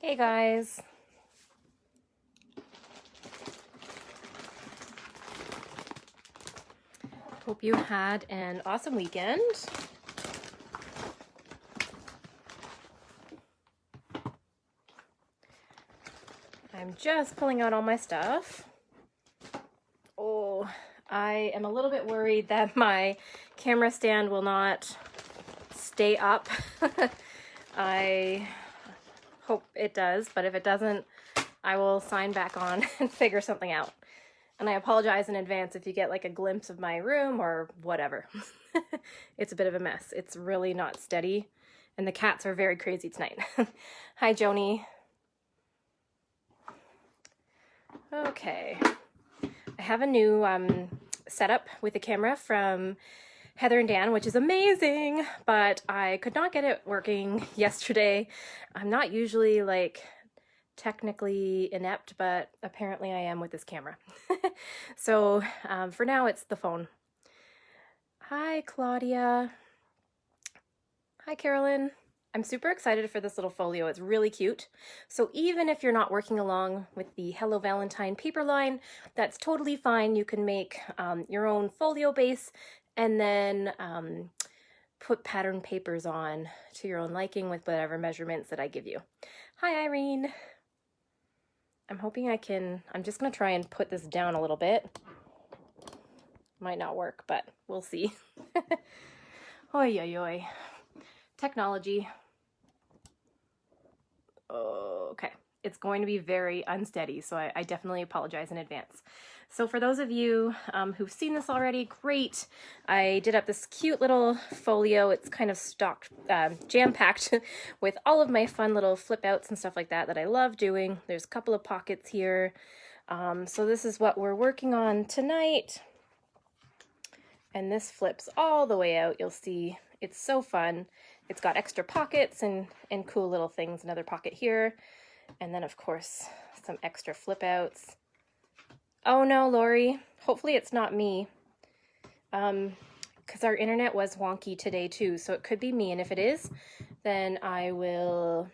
Hey guys. Hope you had an awesome weekend. I'm just pulling out all my stuff. Oh, I am a little bit worried that my camera stand will not stay up. I hope it does, but if it doesn't, I will sign back on and figure something out. And I apologize in advance if you get like a glimpse of my room or whatever. It's a bit of a mess. It's really not steady. And the cats are very crazy tonight. Hi, Joni. Okay. I have a new setup with the camera from Heather and Dan, which is amazing, but I could not get it working yesterday. I'm not usually like technically inept, but apparently I am with this camera. So for now, it's the phone. Hi, Claudia. Hi, Carolyn. I'm super excited for this little folio. It's really cute. So even if you're not working along with the Hello Valentine paper line, that's totally fine. You can make your own folio base and then put pattern papers on to your own liking with whatever measurements that I give you. Hi, Irene. I'm hoping I'm just gonna try and put this down a little bit. Might not work, but we'll see. Oi, oi, oi. Technology. Okay, it's going to be very unsteady, so I definitely apologize in advance. So for those of you who've seen this already, great. I did up this cute little folio. It's kind of stocked, jam-packed with all of my fun little flip outs and stuff like that I love doing. There's a couple of pockets here. So this is what we're working on tonight. And this flips all the way out. You'll see it's so fun. It's got extra pockets and cool little things. Another pocket here. And then, of course, some extra flip outs. Oh no, Lori. Hopefully it's not me. Because our internet was wonky today too, so it could be me. And if it is, then I will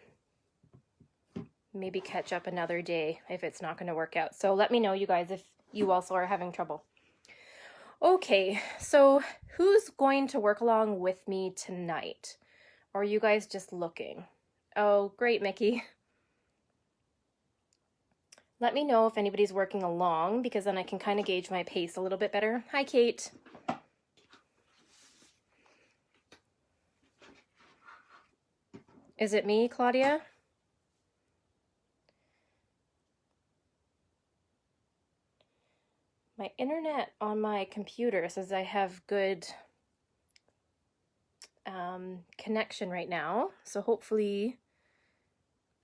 maybe catch up another day if it's not going to work out. So let me know, you guys, if you also are having trouble. Okay, so who's going to work along with me tonight? Or are you guys just looking? Oh, great, Mickey. Let me know if anybody's working along, because then I can kind of gauge my pace a little bit better. Hi, Kate. Is it me, Claudia? My internet on my computer says I have good connection right now, so hopefully...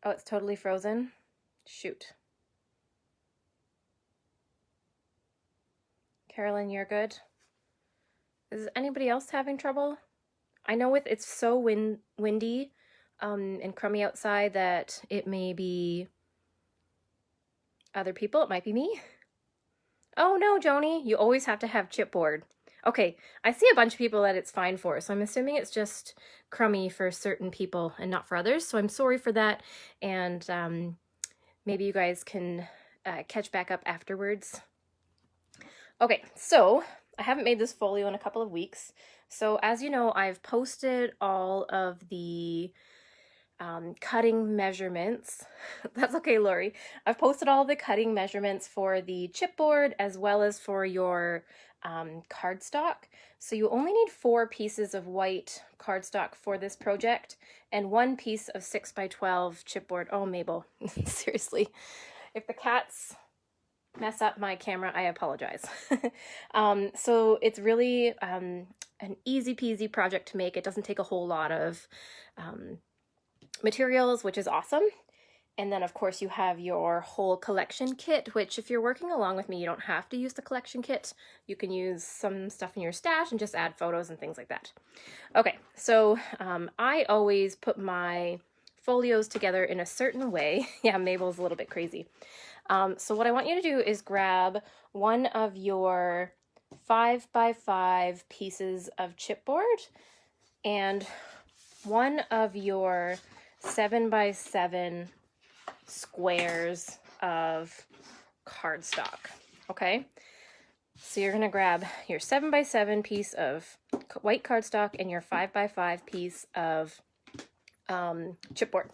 Oh, it's totally frozen. Shoot. Carolyn, you're good? Is anybody else having trouble? I know it's so windy and crummy outside that it may be other people. It might be me. Oh no, Joni, you always have to have chipboard. Okay, I see a bunch of people that it's fine for, so I'm assuming it's just crummy for certain people and not for others, so I'm sorry for that, and maybe you guys can catch back up afterwards. Okay, so I haven't made this folio in a couple of weeks, so as you know, I've posted all of the cutting measurements. That's okay, Lori. I've posted all the cutting measurements for the chipboard as well as for your cardstock. So you only need 4 pieces of white cardstock for this project and 1 piece of 6x12 chipboard. Oh, Mabel, seriously. If the cats mess up my camera, I apologize. So it's really an easy peasy project to make. It doesn't take a whole lot of materials, which is awesome. And then of course you have your whole collection kit, which if you're working along with me, you don't have to use the collection kit. You can use some stuff in your stash and just add photos and things like that. Okay, so I always put my folios together in a certain way. Yeah, Mabel's a little bit crazy. So what I want you to do is grab one of your 5x5 pieces of chipboard and one of your 7x7 squares of cardstock. Okay, so you're gonna grab your 7x7 piece of white cardstock and your 5x5 piece of chipboard.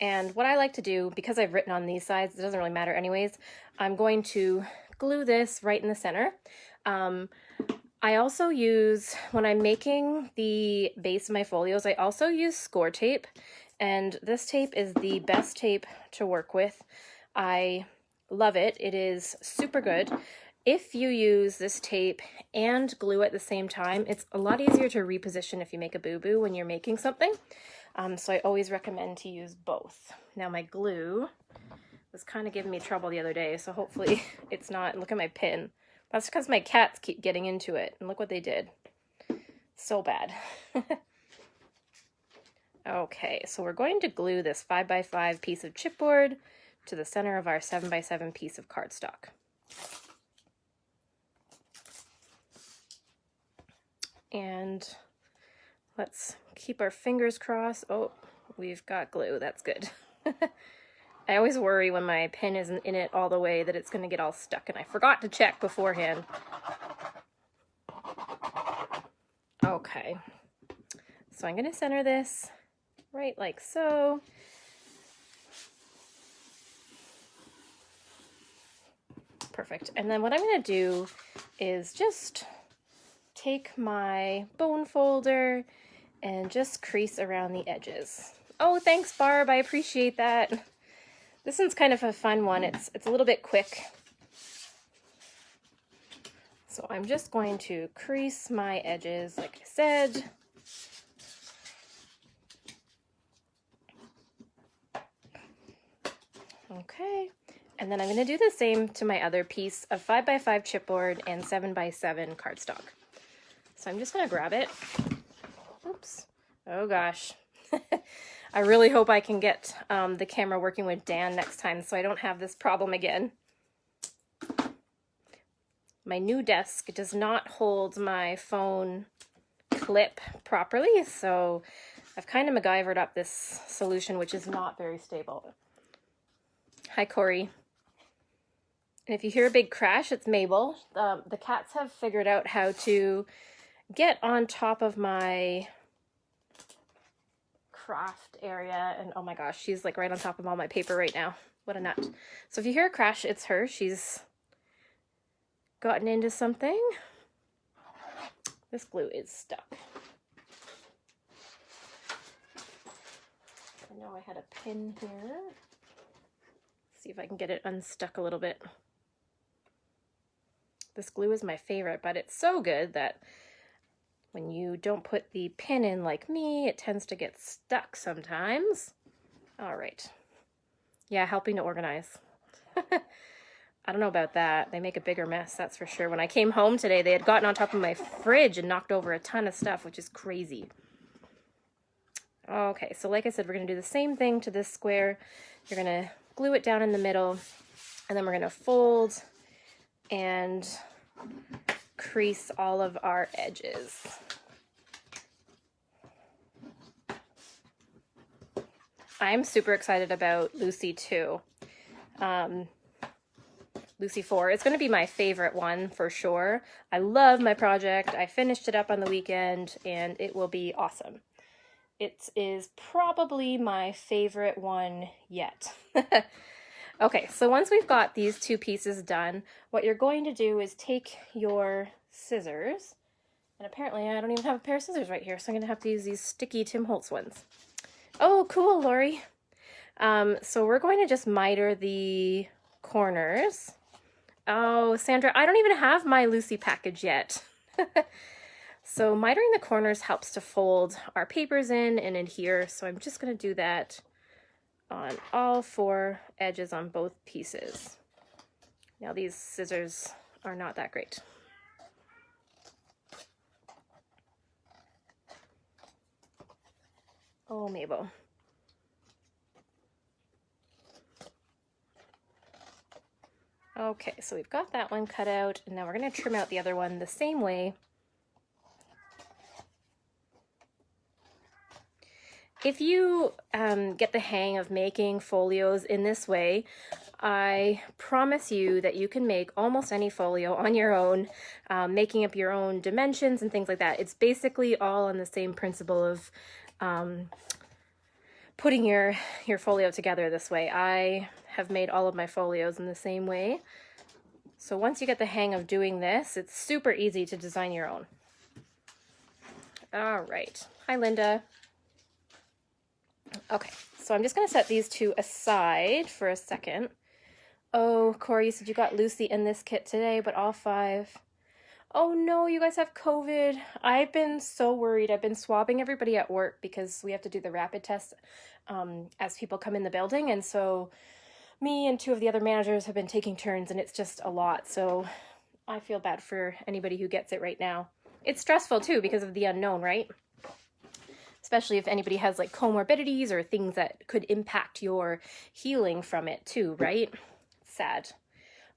And what I like to do, because I've written on these sides, it doesn't really matter anyways, I'm going to glue this right in the center. I also use, when I'm making the base of my folios, I also use score tape, and this tape is the best tape to work with. I love it. It is super good. If you use this tape and glue at the same time, it's a lot easier to reposition if you make a boo-boo when you're making something. So I always recommend to use both. Now my glue was kind of giving me trouble the other day, so hopefully it's not. Look at my pin. That's because my cats keep getting into it, and look what they did. So bad. Okay, so we're going to glue this 5x5 piece of chipboard to the center of our 7x7 piece of cardstock. And let's keep our fingers crossed. Oh, we've got glue. That's good. I always worry when my pen isn't in it all the way that it's going to get all stuck, and I forgot to check beforehand. Okay, so I'm going to center this right like so. Perfect. And then what I'm going to do is just take my bone folder and just crease around the edges. Oh, thanks, Barb. I appreciate that. This one's kind of a fun one. It's a little bit quick. So I'm just going to crease my edges, like I said. Okay. And then I'm going to do the same to my other piece of 5x5 chipboard and 7x7 cardstock. So I'm just going to grab it. Oops. Oh gosh. I really hope I can get the camera working with Dan next time so I don't have this problem again. My new desk does not hold my phone clip properly, so I've kind of MacGyvered up this solution, which is not very stable. Hi, Corey. And if you hear a big crash, it's Mabel. The cats have figured out how to get on top of my craft area, and oh my gosh, she's like right on top of all my paper right now. What a nut. So if you hear a crash, it's her. She's gotten into something. This glue is stuck. I know I had a pin here. See if I can get it unstuck a little bit. This glue is my favorite, but it's so good that when you don't put the pin in like me, it tends to get stuck sometimes. All right. Yeah, helping to organize. I don't know about that. They make a bigger mess, that's for sure. When I came home today, they had gotten on top of my fridge and knocked over a ton of stuff, which is crazy. Okay, so like I said, we're going to do the same thing to this square. You're going to glue it down in the middle, and then we're going to fold and crease all of our edges. I'm super excited about Lucy 2. Lucy 4 is going to be my favorite one for sure. I love my project. I finished it up on the weekend and it will be awesome. It is probably my favorite one yet. Okay, so once we've got these two pieces done, what you're going to do is take your scissors, and apparently I don't even have a pair of scissors right here, so I'm going to have to use these sticky Tim Holtz ones. Oh, cool, Lori. So we're going to just miter the corners. Oh, Sandra, I don't even have my Lucy package yet. So mitering the corners helps to fold our papers in and adhere, so I'm just going to do that on all four edges on both pieces. Now these scissors are not that great. Oh, Mabel. Okay, so we've got that one cut out, and now we're going to trim out the other one the same way. If you get the hang of making folios in this way, I promise you that you can make almost any folio on your own, making up your own dimensions and things like that. It's basically all on the same principle of putting your folio together this way. I have made all of my folios in the same way. So once you get the hang of doing this, it's super easy to design your own. All right. Hi, Linda. Okay, so I'm just going to set these two aside for a second. Oh, Corey, you said you got Lucy in this kit today, but all 5. Oh no, you guys have COVID. I've been so worried. I've been swabbing everybody at work because we have to do the rapid test as people come in the building. And so me and 2 of the other managers have been taking turns, and it's just a lot. So I feel bad for anybody who gets it right now. It's stressful too because of the unknown, right? Especially if anybody has like comorbidities or things that could impact your healing from it too, right? Sad.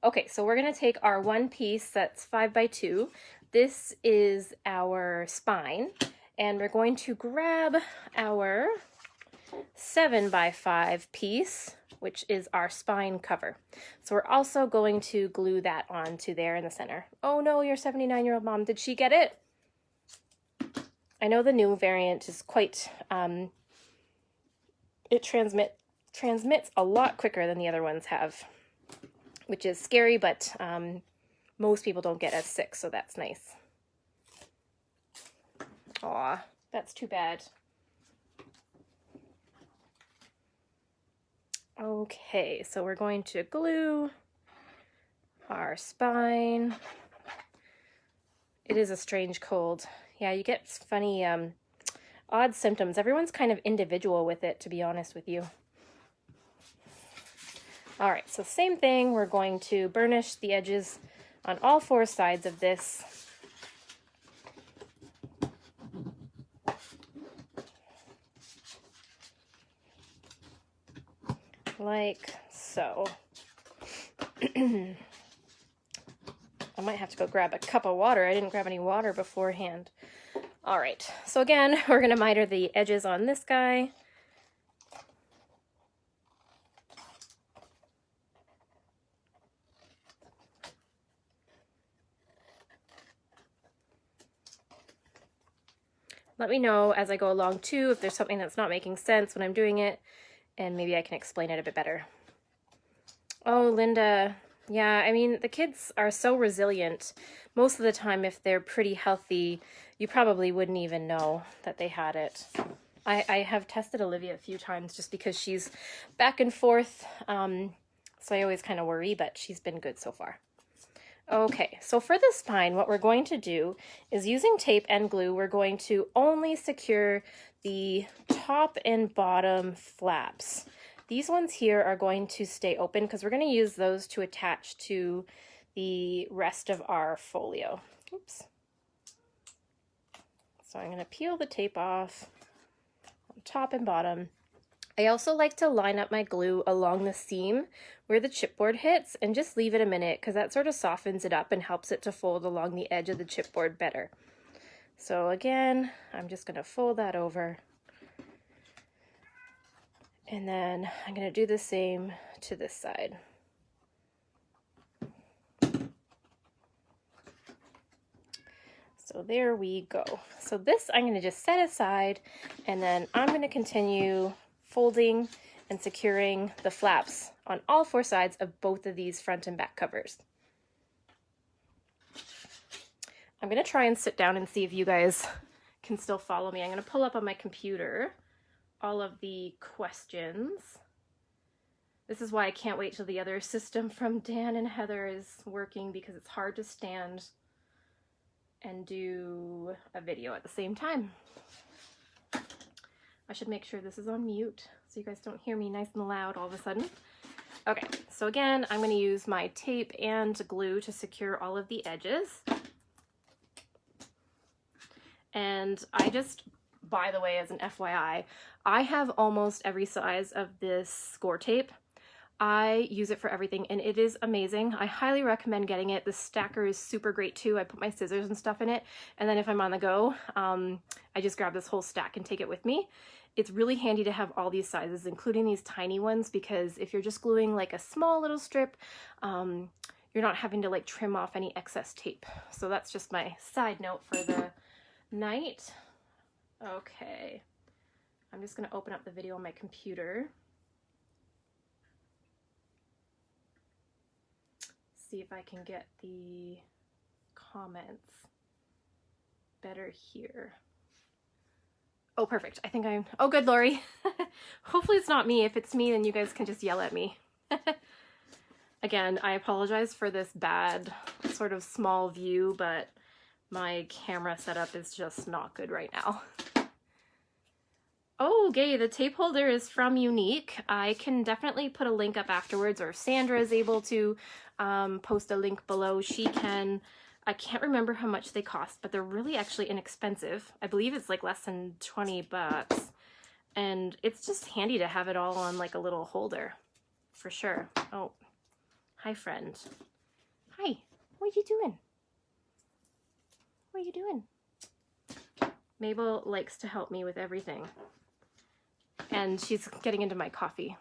Okay, so we're going to take our one piece that's 5 by 2. This is our spine, and we're going to grab our 7 by 5 piece, which is our spine cover. So we're also going to glue that onto there in the center. Oh no, your 79-year-old mom, did she get it? I know the new variant is quite, it transmits a lot quicker than the other ones have, which is scary, but most people don't get as sick, so that's nice. Aw, that's too bad. Okay, so we're going to glue our spine. It is a strange cold. Yeah, you get funny, odd symptoms. Everyone's kind of individual with it, to be honest with you. All right, so same thing. We're going to burnish the edges on all 4 sides of this. Like so. I might have to go grab a cup of water. I didn't grab any water beforehand. All right, so again, we're going to miter the edges on this guy. Let me know as I go along too if there's something that's not making sense when I'm doing it, and maybe I can explain it a bit better. Oh, Linda. Yeah, I mean, the kids are so resilient. Most of the time, if they're pretty healthy, you probably wouldn't even know that they had it. I have tested Olivia a few times just because she's back and forth, so I always kind of worry, but she's been good so far. Okay, so for the spine, what we're going to do is using tape and glue, we're going to only secure the top and bottom flaps. These ones here are going to stay open because we're going to use those to attach to the rest of our folio. Oops. So I'm going to peel the tape off on top and bottom. I also like to line up my glue along the seam where the chipboard hits and just leave it a minute because that sort of softens it up and helps it to fold along the edge of the chipboard better. So again, I'm just going to fold that over. And then I'm going to do the same to this side. So there we go. So this I'm going to just set aside, and then I'm going to continue folding and securing the flaps on all 4 sides of both of these front and back covers. I'm going to try and sit down and see if you guys can still follow me. I'm going to pull up on my computer all of the questions. This is why I can't wait till the other system from Dan and Heather is working, because it's hard to stand and do a video at the same time. I should make sure this is on mute so you guys don't hear me nice and loud all of a sudden. Okay, so again, I'm going to use my tape and glue to secure all of the edges. And I just, by the way, as an FYI, I have almost every size of this score tape. I use it for everything, and it is amazing. I highly recommend getting it. The stacker is super great too. I put my scissors and stuff in it, and then if I'm on the go, I just grab this whole stack and take it with me. it's really handy to have all these sizes, including these tiny ones, because if you're just gluing like a small little strip, you're not having to like trim off any excess tape. So that's just my side note for the night. Okay, I'm just gonna open up the video on my computer. See if I can get the comments better here. Oh, perfect. I think I'm, oh, good, Lori. Hopefully it's not me. If it's me, then you guys can just yell at me. Again, I apologize for this bad sort of small view, but my camera setup is just not good right now. Oh, Gay, the tape holder is from Unique. I can definitely put a link up afterwards, or Sandra is able to post a link below. She can. I can't remember how much they cost, but they're really actually inexpensive. I believe it's like less than 20 bucks. And it's just handy to have it all on like a little holder, for sure. Oh, hi friend. Hi, what are you doing? What are you doing? Mabel likes to help me with everything. And she's getting into my coffee.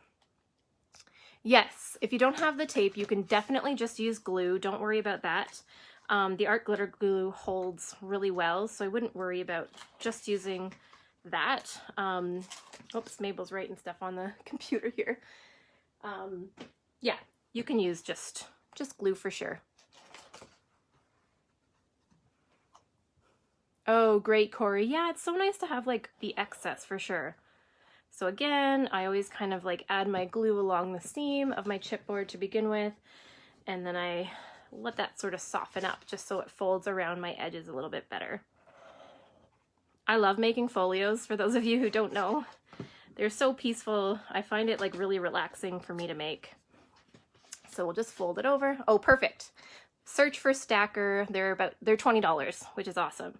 Yes, if you don't have the tape, you can definitely just use glue. Don't worry about that. The art glitter glue holds really well, so I wouldn't worry about just using that. Oops, Mabel's writing stuff on the computer here. Yeah, you can use just glue for sure. Oh, great, Corey. Yeah, it's so nice to have like the excess for sure. So again, I always kind of like add my glue along the seam of my chipboard to begin with, and then I let that sort of soften up just so it folds around my edges a little bit better. I love making folios, for those of you who don't know. They're so peaceful. I find it like really relaxing for me to make. So we'll just fold it over. Oh, perfect. Search for Stacker. They're $20, which is awesome.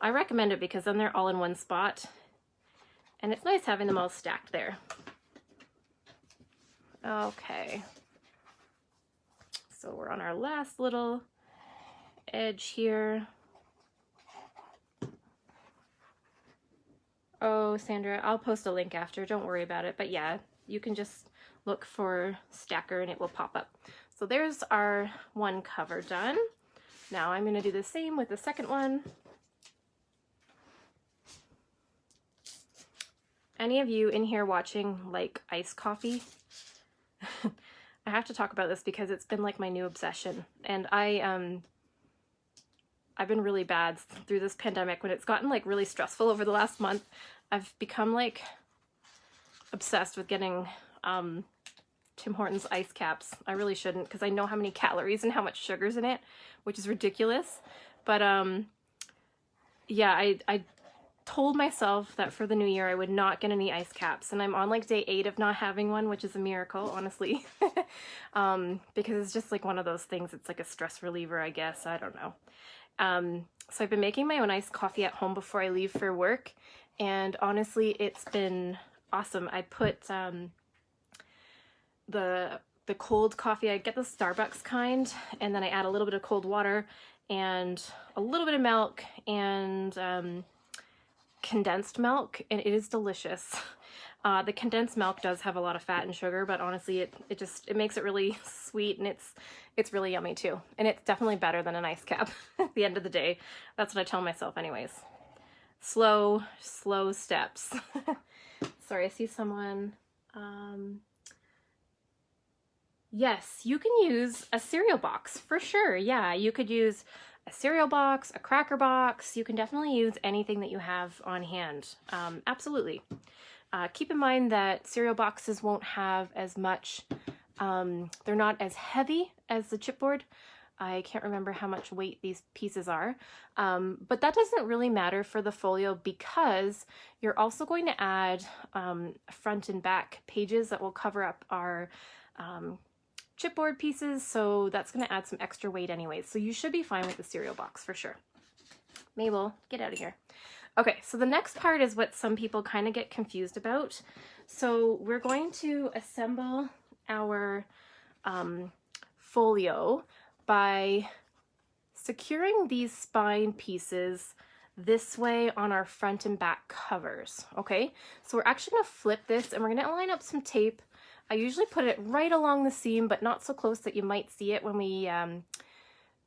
I recommend it because then they're all in one spot. And it's nice having them all stacked there. Okay. So we're on our last little edge here. Oh, Sandra, I'll post a link after. Don't worry about it. But yeah, you can just look for Stacker and it will pop up. So there's our one cover done. Now I'm going to do the same with the second one. Any of you in here watching like iced coffee? I have to talk about this because it's been like my new obsession, and I've been really bad through this pandemic. When it's gotten like really stressful over the last month, I've become like obsessed with getting Tim Hortons ice caps. I really shouldn't, because I know how many calories and how much sugar's in it, which is ridiculous. But yeah, I told myself that for the new year I would not get any ice caps, and I'm on like day 8 of not having one, which is a miracle, honestly. Because it's just like one of those things. It's like a stress reliever, I guess. I don't know. So I've been making my own iced coffee at home before I leave for work, and honestly it's been awesome. I put the cold coffee, I get the Starbucks kind, and then I add a little bit of cold water and a little bit of milk and condensed milk, and it is delicious. The condensed milk does have a lot of fat and sugar, but honestly it makes it really sweet, and it's really yummy too. And it's definitely better than an ice cap at the end of the day. That's what I tell myself anyways. Slow steps. Sorry, I see someone. Yes, you can use a cereal box for sure. Yeah, you could use a cereal box, a cracker box. You can definitely use anything that you have on hand. Absolutely. Keep in mind that cereal boxes won't have as much, they're not as heavy as the chipboard. I can't remember how much weight these pieces are, but that doesn't really matter for the folio, because you're also going to add front and back pages that will cover up our chipboard pieces, so that's going to add some extra weight anyways. So you should be fine with the cereal box for sure. Mabel, get out of here. Okay, so the next part is what some people kind of get confused about. So we're going to assemble our folio by securing these spine pieces this way on our front and back covers, okay? So we're actually gonna flip this and we're gonna line up some tape. I usually put it right along the seam, but not so close that you might see it when we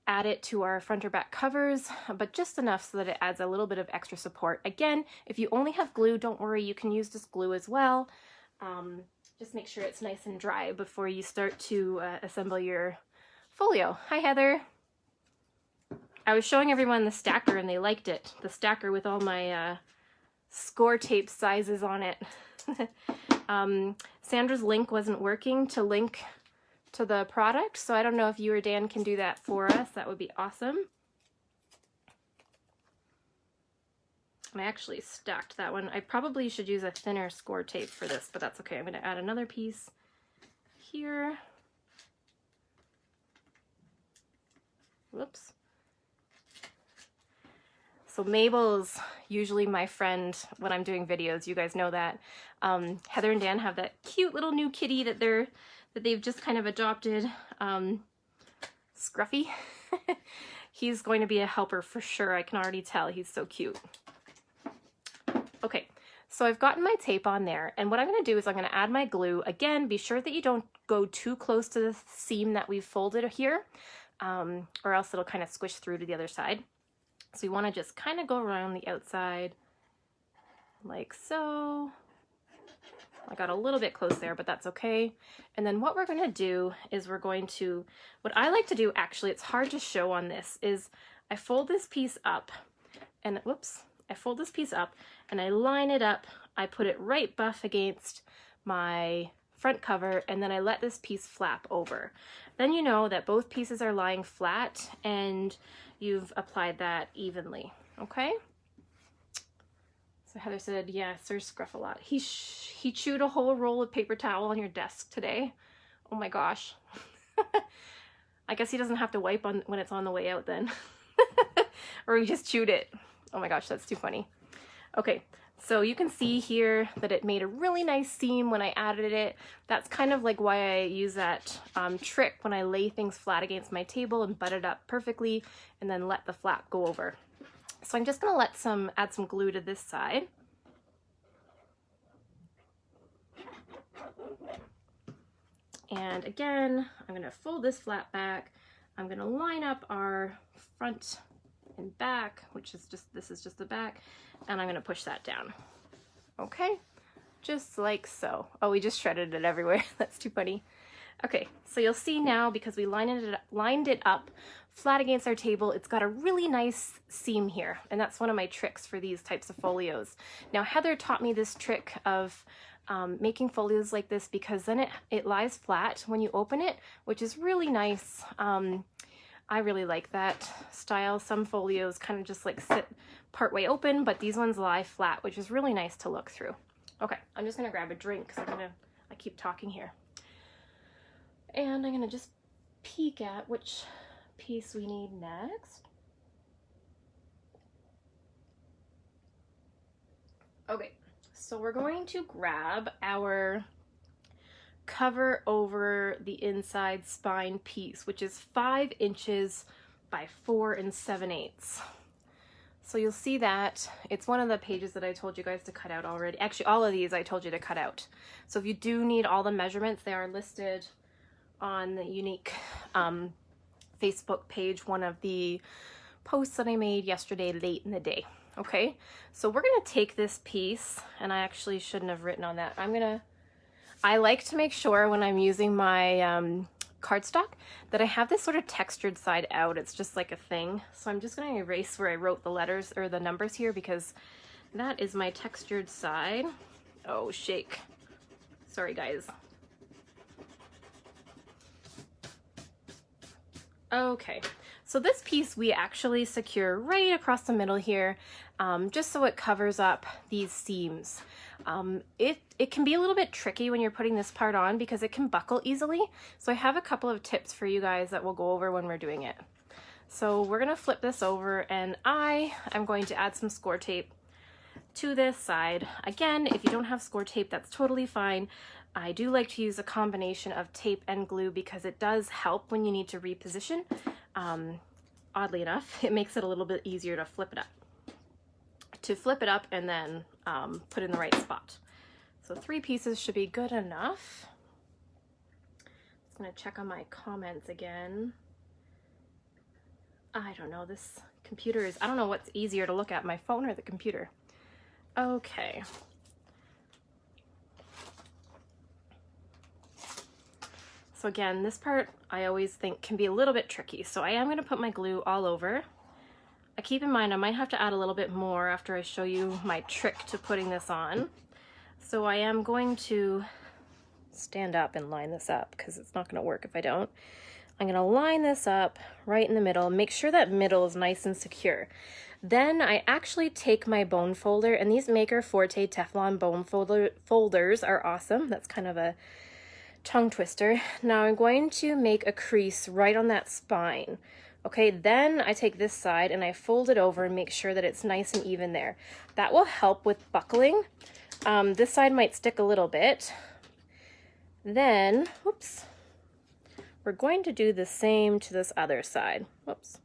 add it to our front or back covers, but just enough so that it adds a little bit of extra support. Again, if you only have glue, don't worry, you can use this glue as well. Just make sure it's nice and dry before you start to assemble your folio. Hi, Heather. I was showing everyone the stacker and they liked it. The stacker with all my score tape sizes on it. Sandra's link wasn't working to link to the product, so I don't know if you or Dan can do that for us. That would be awesome. I actually stacked that one. I probably should use a thinner score tape for this, but that's okay. I'm going to add another piece here. Whoops. So Mabel's usually my friend when I'm doing videos. You guys know that. Heather and Dan have that cute little new kitty that they've just kind of adopted. Scruffy. He's going to be a helper for sure. I can already tell. He's so cute. Okay, so I've gotten my tape on there, and what I'm going to do is I'm going to add my glue. Again, be sure that you don't go too close to the seam that we've folded here, or else it'll kind of squish through to the other side. So you want to just kind of go around the outside like so. I got a little bit close there, but that's okay. And then what we're going to do is we're going to, what I like to do, actually, it's hard to show on this, is I fold this piece up and, whoops, I fold this piece up and I line it up. I put it right buff against my front cover, and then I let this piece flap over. Then you know that both pieces are lying flat and you've applied that evenly, okay? So Heather said, yeah, Sir Scruff a lot. He chewed a whole roll of paper towel on your desk today. Oh my gosh. I guess he doesn't have to wipe on when it's on the way out then. Or he just chewed it. Oh my gosh, that's too funny. Okay, so you can see here that it made a really nice seam when I added it. That's kind of like why I use that trick when I lay things flat against my table and butt it up perfectly and then let the flap go over. So I'm just gonna add some glue to this side. And again, I'm gonna fold this flat back. I'm gonna line up our front and back, which is just, this is just the back, and I'm gonna push that down. Okay, just like so. Oh, we just shredded it everywhere. That's too funny. Okay, so you'll see now, because we lined it up flat against our table, it's got a really nice seam here, and that's one of my tricks for these types of folios. Now Heather taught me this trick of making folios like this because then it lies flat when you open it, which is really nice. I really like that style. Some folios kind of just like sit partway open, but these ones lie flat, which is really nice to look through. Okay, I'm just gonna grab a drink because I keep talking here. And I'm gonna just peek at which piece we need next. Okay, so we're going to grab our cover over the inside spine piece, which is 5 inches by 4 7/8. So you'll see that it's one of the pages that I told you guys to cut out already. Actually, all of these I told you to cut out. So if you do need all the measurements, they are listed on the unique Facebook page, one of the posts that I made yesterday late in the day. Okay, so we're gonna take this piece, and I actually shouldn't have written on that. I like to make sure when I'm using my cardstock that I have this sort of textured side out. It's just like a thing. So I'm just gonna erase where I wrote the letters or the numbers here because that is my textured side. Oh, shake. Sorry, guys. Okay, so this piece we actually secure right across the middle here, just so it covers up these seams. It can be a little bit tricky when you're putting this part on because it can buckle easily. So I have a couple of tips for you guys that we'll go over when we're doing it. So we're gonna flip this over, and I am going to add some score tape to this side. Again, if you don't have score tape, that's totally fine. I do like to use a combination of tape and glue because it does help when you need to reposition. Oddly enough, it makes it a little bit easier to flip it up. to flip it up and then put in the right spot. So 3 pieces should be good enough. I'm gonna check on my comments again. I don't know, this computer is, I don't know what's easier to look at, my phone or the computer. Okay. So again, this part I always think can be a little bit tricky. So I am gonna put my glue all over. I keep in mind I might have to add a little bit more after I show you my trick to putting this on. So I am going to stand up and line this up because it's not gonna work if I don't. I'm gonna line this up right in the middle, make sure that middle is nice and secure. Then I actually take my bone folder, and these Maker Forte Teflon bone folders are awesome. That's kind of a tongue twister. Now I'm going to make a crease right on that spine. Okay, then I take this side and I fold it over and make sure that it's nice and even there. That will help with buckling. This side might stick a little bit. Then, whoops, we're going to do the same to this other side. Whoops.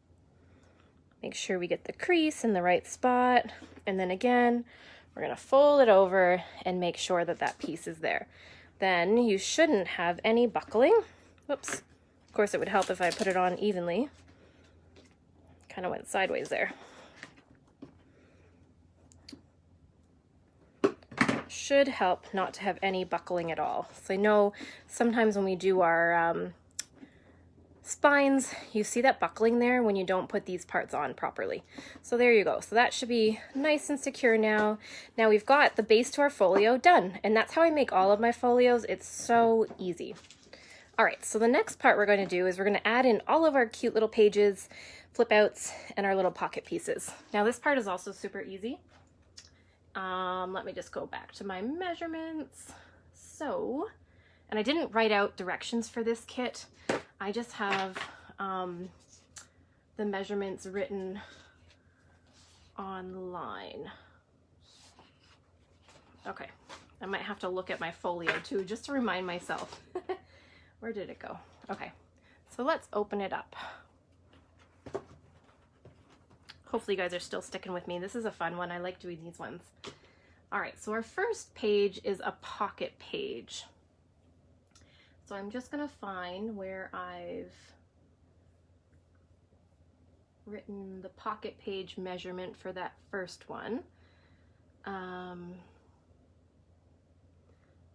Make sure we get the crease in the right spot. And then again, we're gonna fold it over and make sure that that piece is there. Then you shouldn't have any buckling. Whoops. Of course, it would help if I put it on evenly. Kind of went sideways there. Should help not to have any buckling at all. So I know sometimes when we do our spines, you see that buckling there when you don't put these parts on properly. So there you go. So that should be nice and secure now. Now we've got the base to our folio done, and that's how I make all of my folios. It's so easy. All right, so the next part we're going to do is we're going to add in all of our cute little pages, flip outs, and our little pocket pieces. Now this part is also super easy. Let me just go back to my measurements. So, and I didn't write out directions for this kit. I just have the measurements written online. Okay, I might have to look at my folio too, just to remind myself. Where did it go? Okay, so let's open it up. Hopefully you guys are still sticking with me. This is a fun one. I like doing these ones. All right, so our first page is a pocket page. So I'm just gonna find where I've written the pocket page measurement for that first one.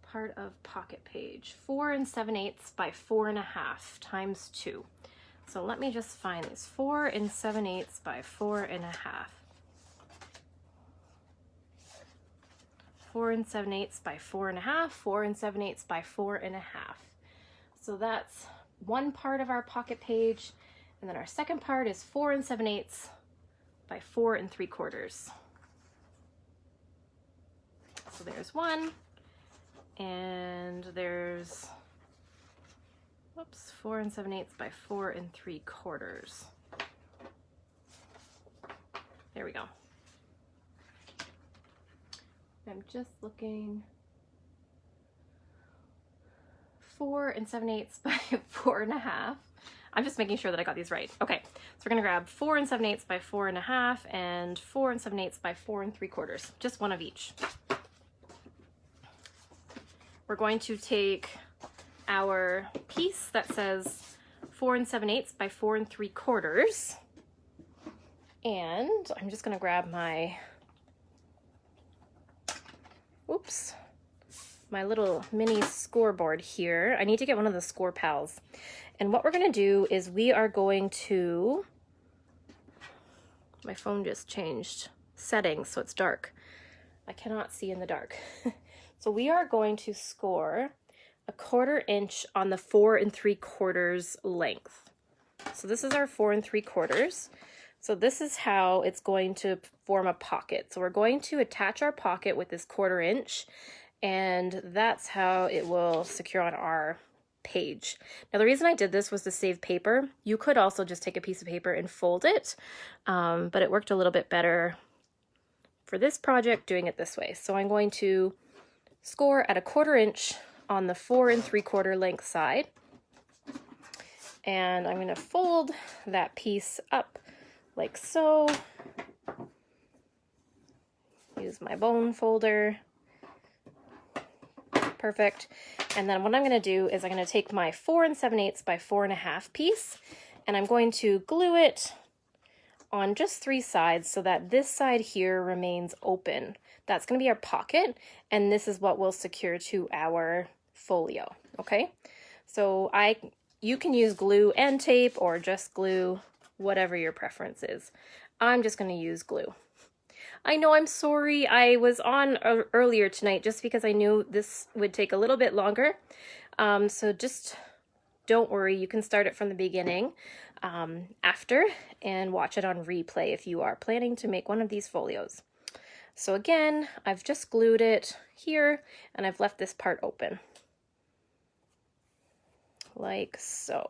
Part of pocket page, 4 7/8 by 4 1/2 times 2. So let me just find this, 4 7/8 by 4 1/2. 4 7/8 by 4 1/2, 4 7/8 by 4 1/2. So that's one part of our pocket page. And then our second part is 4 7/8 by 4 3/4. So there's one, and there's, whoops, 4 7/8 by 4 3/4. There we go. I'm just looking. 4 7/8 by 4 1/2. I'm just making sure that I got these right. Okay, so we're gonna grab 4 7/8 by 4 1/2 and 4 7/8 by 4 3/4, just one of each. We're going to take our piece that says 4 7/8 by 4 3/4, and I'm just gonna grab my, oops, my little mini scoreboard here. I need to get one of the score pals. And what we're gonna do is we are going to, my phone just changed settings, so it's dark. I cannot see in the dark. So we are going to score 1/4 inch on the 4 3/4 length. So this is our 4 3/4. So this is how it's going to form a pocket. So we're going to attach our pocket with this 1/4 inch, and that's how it will secure on our page. Now the reason I did this was to save paper. You could also just take a piece of paper and fold it, but it worked a little bit better for this project doing it this way. So I'm going to score at 1/4 inch on the 4 3/4 length side, and I'm going to fold that piece up like so, use my bone folder. Perfect. And then what I'm going to do is I'm going to take my 4 7/8 by 4 1/2 piece, and I'm going to glue it on just 3 sides so that this side here remains open. That's going to be our pocket, and this is what we'll secure to our folio. Okay, so you can use glue and tape or just glue, whatever your preference is. I'm just going to use glue. I know, I'm sorry, I was on earlier tonight just because I knew this would take a little bit longer. So just don't worry, you can start it from the beginning after and watch it on replay if you are planning to make one of these folios. So again, I've just glued it here and I've left this part open. Like so.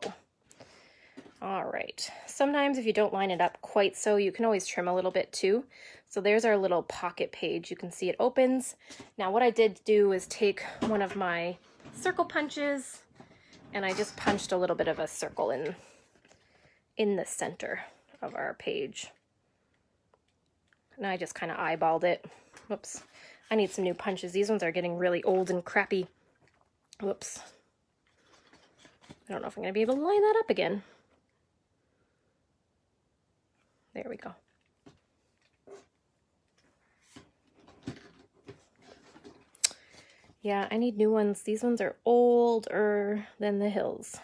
All right, sometimes if you don't line it up quite so, you can always trim a little bit too. So there's our little pocket page. You can see it opens. Now what I did do is take one of my circle punches and I just punched a little bit of a circle in the center of our page. And I just kind of eyeballed it. Whoops, I need some new punches. These ones are getting really old and crappy. Whoops. I don't know if I'm going to be able to line that up again. There we go. Yeah, I need new ones. These ones are older than the hills.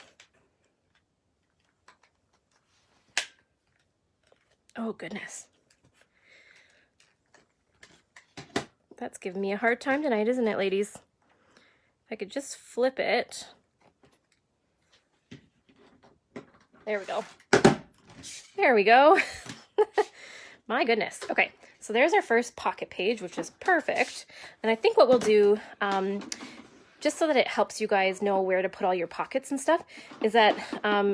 Oh, goodness. That's giving me a hard time tonight, isn't it, ladies? If I could just flip it. There we go. There we go. My goodness. Okay, so there's our first pocket page, which is perfect. And I think what we'll do, just so that it helps you guys know where to put all your pockets and stuff, is that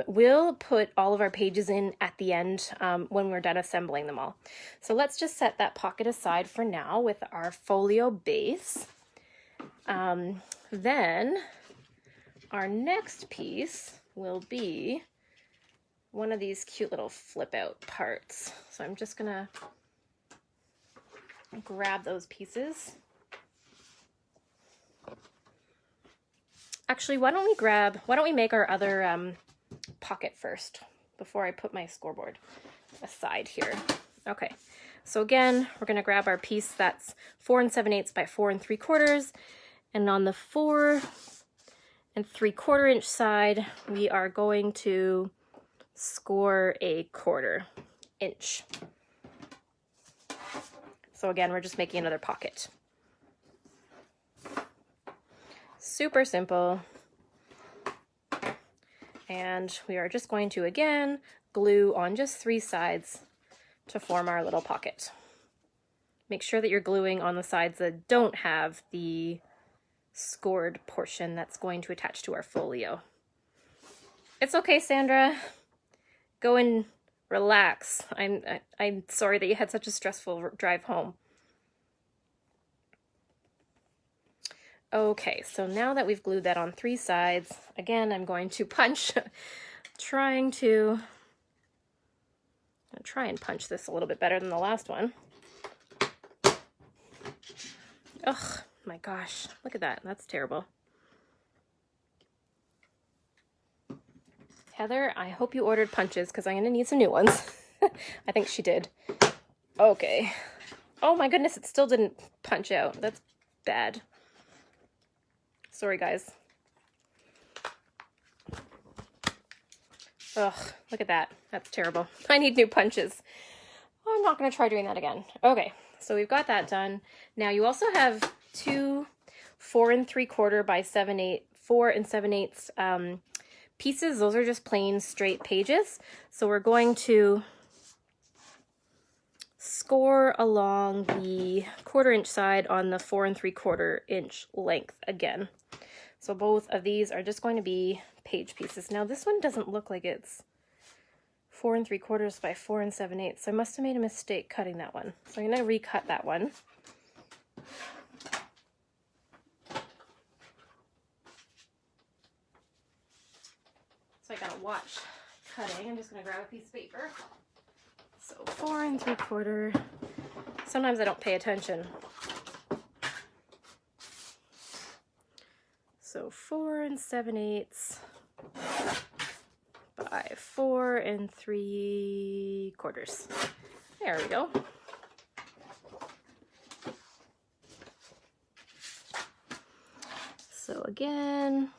we'll put all of our pages in at the end when we're done assembling them all. So let's just set that pocket aside for now with our folio base. Then our next piece will be one of these cute little flip out parts. So I'm just gonna grab those pieces. Actually, why don't we make our other pocket first before I put my scoreboard aside here. Okay, so again, we're gonna grab our piece that's 4 7/8 by 4 3/4, and on the 4 3/4 inch side, we are going to score a 1/4 inch. So again, we're just making another pocket. Super simple. And we are just going to, again, glue on just 3 sides to form our little pocket. Make sure that you're gluing on the sides that don't have the scored portion that's going to attach to our folio. It's okay, Sandra. Go and relax. I'm sorry that you had such a stressful drive home. Okay, so now that we've glued that on 3 sides, again, I'm going to punch, try and punch this a little bit better than the last one. Ugh, my gosh, look at that. That's terrible. Heather, I hope you ordered punches because I'm going to need some new ones. I think she did. Okay. Oh my goodness, it still didn't punch out. That's bad. Sorry, guys. Ugh, look at that. That's terrible. I need new punches. I'm not going to try doing that again. Okay, so we've got that done. Now you also have 2 4 3/4 by 4 7/8 pieces. Those are just plain straight pages. So we're going to score along the 1/4 inch side on the 4 3/4 inch length again. So both of these are just going to be page pieces. Now this one doesn't look like it's 4 3/4 by 4 7/8. So I must have made a mistake cutting that one. So I'm going to recut that one. So I gotta watch cutting. I'm just gonna grab a piece of paper. So 4 3/4. Sometimes I don't pay attention So 4 7/8 by 4 3/4. There we go. So again,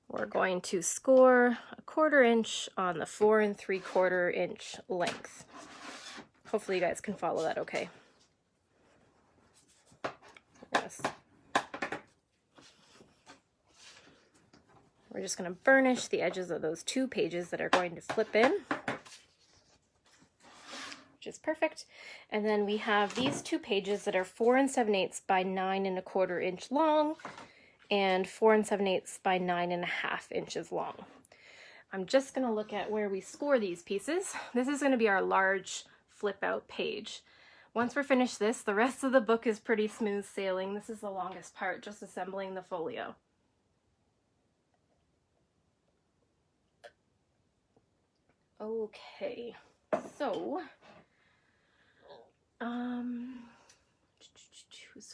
we're going to score 1/4 inch on the 4 3/4 inch length. Hopefully you guys can follow that okay. Yes. We're just going to burnish the edges of those 2 pages that are going to flip in, which is perfect. And then we have these 2 pages that are 4 7/8 by 9 1/4 inch long and 4 7/8 by 9 1/2 inches long. I'm just going to look at where we score these pieces. This is going to be our large flip out page. Once we're finished this, the rest of the book is pretty smooth sailing. This is the longest part, just assembling the folio. Okay, so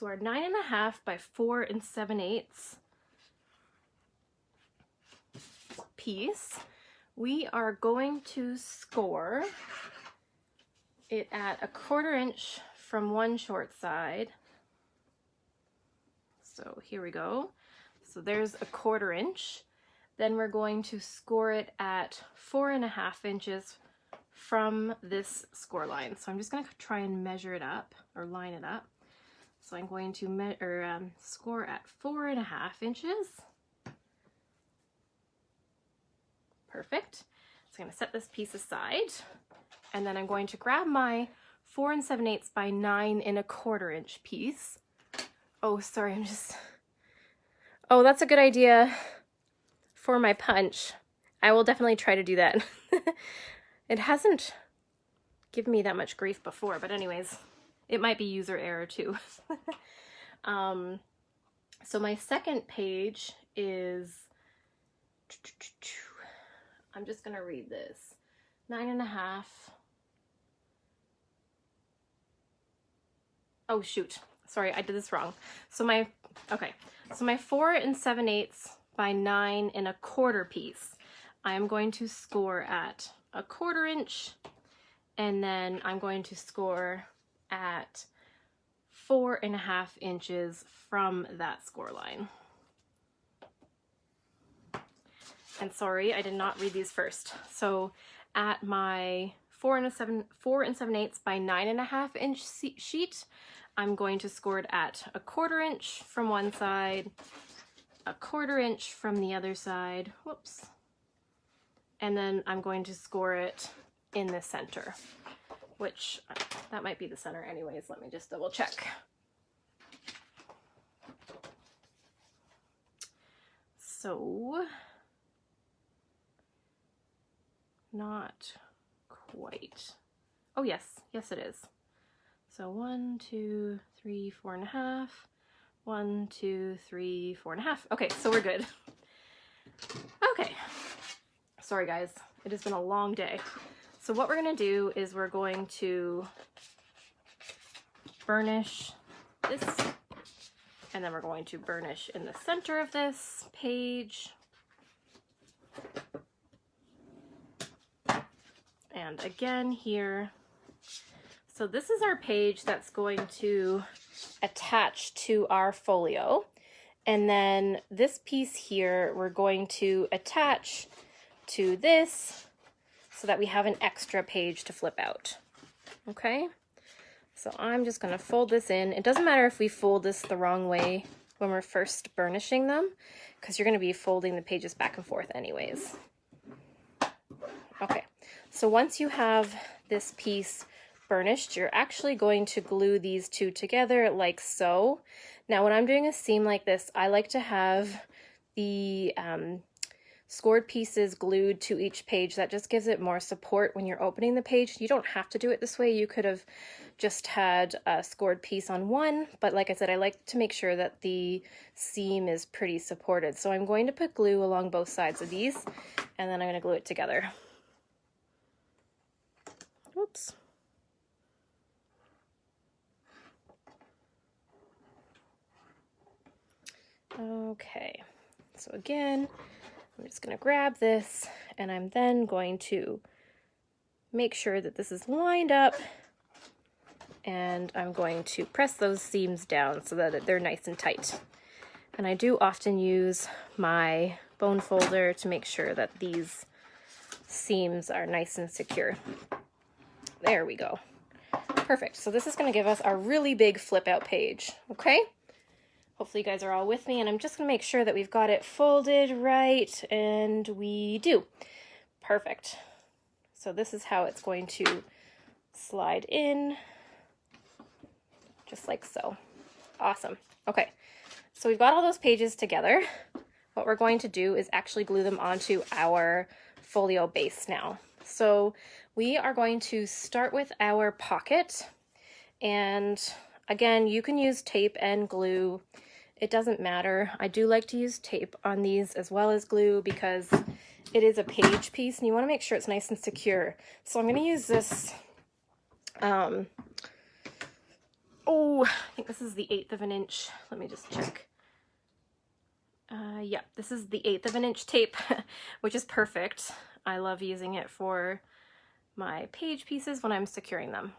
our 9 1/2 by 4 7/8 piece, we are going to score it at 1/4 inch from one short side. So here we go. So there's 1/4 inch. Then we're going to score it at 4 1/2 inches from this score line. So I'm just going to try and measure it up or line it up. So I'm going to score at 4 1/2 inches. Perfect. So I'm going to set this piece aside, and then I'm going to grab my 4 7/8 by 9 1/4 inch piece. Oh, sorry, oh, that's a good idea for my punch. I will definitely try to do that. It hasn't given me that much grief before, but anyways, it might be user error too. So my second page is, I'm just gonna read this, 9 1/2. Oh shoot, sorry, I did this wrong. So my 4 7/8 by 9 1/4 piece, I'm going to score at 1/4 inch, and then I'm going to score at 4 1/2 inches from that score line. And sorry, I did not read these first. So at my 4 7/8 by 9 1/2 inch sheet, I'm going to score it at 1/4 inch from one side, 1/4 inch from the other side, whoops, and then I'm going to score it in the center, which that might be the center anyways. Let me just double check. So not quite. Oh yes, yes it is. So 1 2 3 4 1/2, 1 2 3 4 1/2. Okay, so we're good. Okay, sorry guys, it has been a long day. So what we're gonna do is we're going to burnish this, and then we're going to burnish in the center of this page. And again here. So this is our page that's going to attach to our folio. And then this piece here, we're going to attach to this so that we have an extra page to flip out. Okay? So I'm just going to fold this in. It doesn't matter if we fold this the wrong way when we're first burnishing them, because you're going to be folding the pages back and forth anyways. Okay, so once you have this piece burnished, you're actually going to glue these two together like so. Now when I'm doing a seam like this, I like to have the scored pieces glued to each page. That just gives it more support when you're opening the page. You don't have to do it this way. You could have just had a scored piece on one, but like I said, I like to make sure that the seam is pretty supported. So I'm going to put glue along both sides of these, and then I'm going to glue it together. Oops. Okay, So again, I'm just going to grab this, and I'm then going to make sure that this is lined up, and I'm going to press those seams down so that they're nice and tight. And I do often use my bone folder to make sure that these seams are nice and secure. There we go. Perfect. So this is going to give us our really big flip out page. Okay? Hopefully you guys are all with me, and I'm just going to make sure that we've got it folded right, and we do. Perfect. So this is how it's going to slide in, just like so. Awesome. Okay, so we've got all those pages together. What we're going to do is actually glue them onto our folio base now. So we are going to start with our pocket, and again, you can use tape and glue. It doesn't matter. I do like to use tape on these as well as glue because it is a page piece and you want to make sure it's nice and secure. So I'm going to use this, I think this is the 1/8 of an inch. Let me just check. Yeah, this is the 1/8 of an inch tape, which is perfect. I love using it for my page pieces when I'm securing them.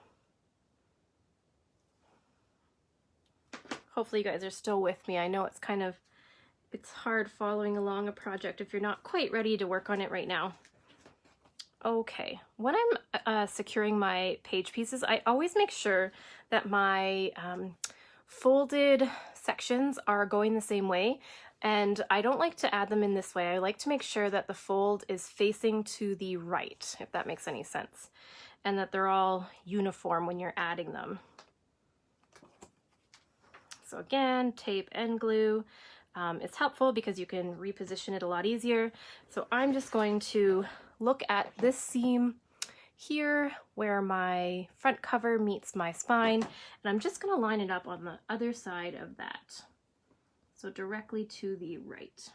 Hopefully you guys are still with me. I know it's hard following along a project if you're not quite ready to work on it right now. Okay, when I'm securing my page pieces, I always make sure that my folded sections are going the same way, and I don't like to add them in this way. I like to make sure that the fold is facing to the right, if that makes any sense, and that they're all uniform when you're adding them. So again, tape and glue. It's helpful because you can reposition it a lot easier. So I'm just going to look at this seam here where my front cover meets my spine, and I'm just going to line it up on the other side of that. So directly to the right.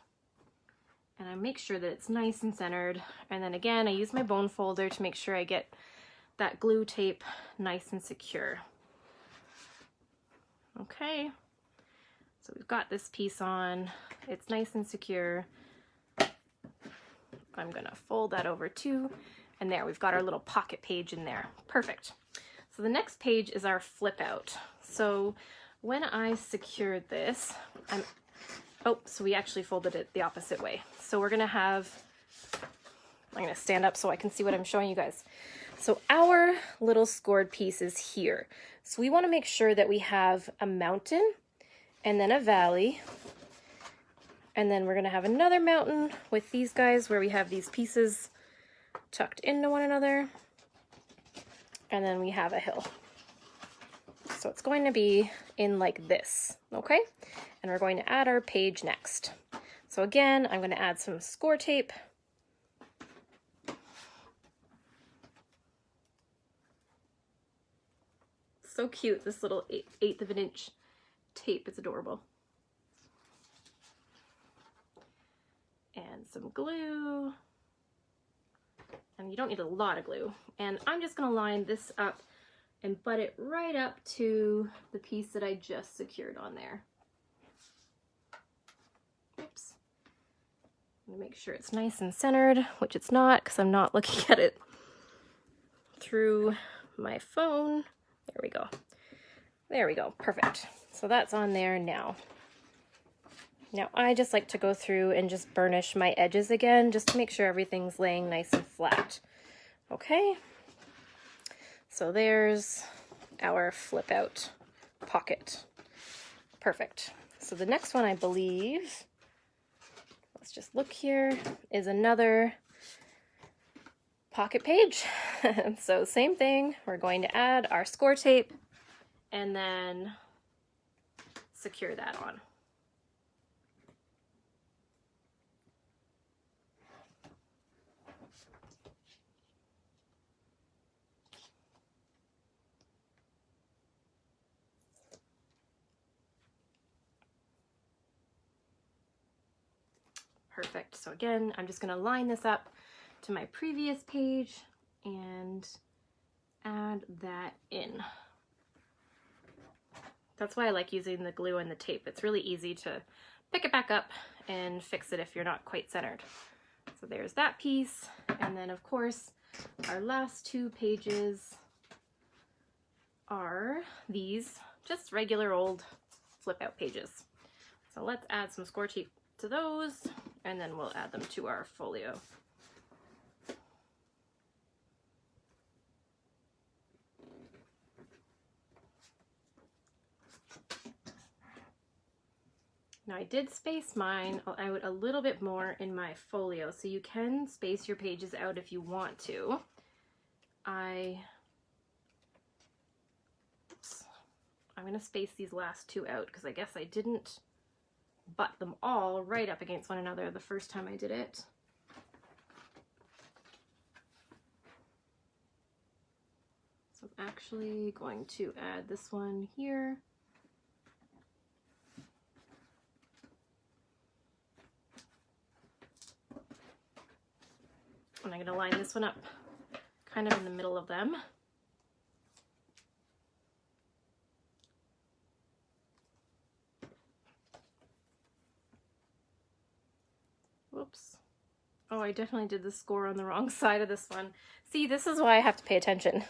And I make sure that it's nice and centered. And then again, I use my bone folder to make sure I get that glue tape nice and secure. Okay. So we've got this piece on, it's nice and secure. I'm gonna fold that over too, and there, we've got our little pocket page in there. Perfect. So the next page is our flip out. So when I secured this, so we actually folded it the opposite way. So we're gonna have, I'm gonna stand up so I can see what I'm showing you guys. So our little scored piece is here. So we wanna make sure that we have a mountain, and then a valley, and then we're going to have another mountain with these guys where we have these pieces tucked into one another, and then we have a hill. So it's going to be in like this, okay? And we're going to add our page next. So again, I'm going to add some score tape. So cute, this little 1/8 of an inch tape is adorable. And some glue. And you don't need a lot of glue. And I'm just going to line this up and butt it right up to the piece that I just secured on there. Oops. I'm going to make sure it's nice and centered, which it's not because I'm not looking at it through my phone. There we go. There we go. Perfect. So that's on there now. Now I just like to go through and just burnish my edges again, just to make sure everything's laying nice and flat. Okay. So there's our flip out pocket. Perfect. So the next one, I believe, let's just look here, is another pocket page. So same thing, we're going to add our score tape and then secure that on. Perfect. So again, I'm just going to line this up to my previous page and add that in. That's why I like using the glue and the tape. It's really easy to pick it back up and fix it if you're not quite centered. So there's that piece. And then of course, our last 2 pages are these just regular old flip out pages. So let's add some score tape to those, and then we'll add them to our folio. Now I did space mine out a little bit more in my folio, so you can space your pages out if you want to. I'm going to space these last 2 out because I guess I didn't butt them all right up against one another the first time I did it. So I'm actually going to add this one here. And I'm going to line this one up kind of in the middle of them. Whoops. Oh, I definitely did the score on the wrong side of this one. See, this is why I have to pay attention.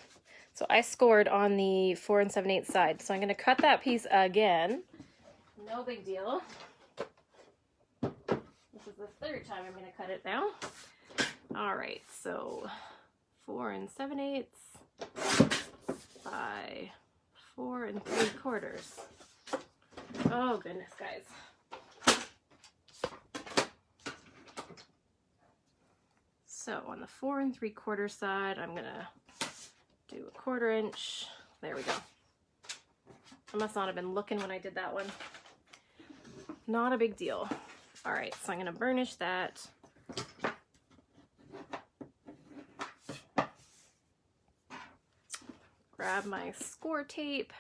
So I scored on the 4 7/8 side. So I'm going to cut that piece again. No big deal. This is the 3rd time I'm going to cut it now. All right, so 4 7/8 by 4 3/4. Oh goodness, guys. So on the 4 3/4 side, I'm gonna do a 1/4 inch. There we go. I must not have been looking when I did that one. Not a big deal. All right, so I'm gonna burnish that. Grab my score tape.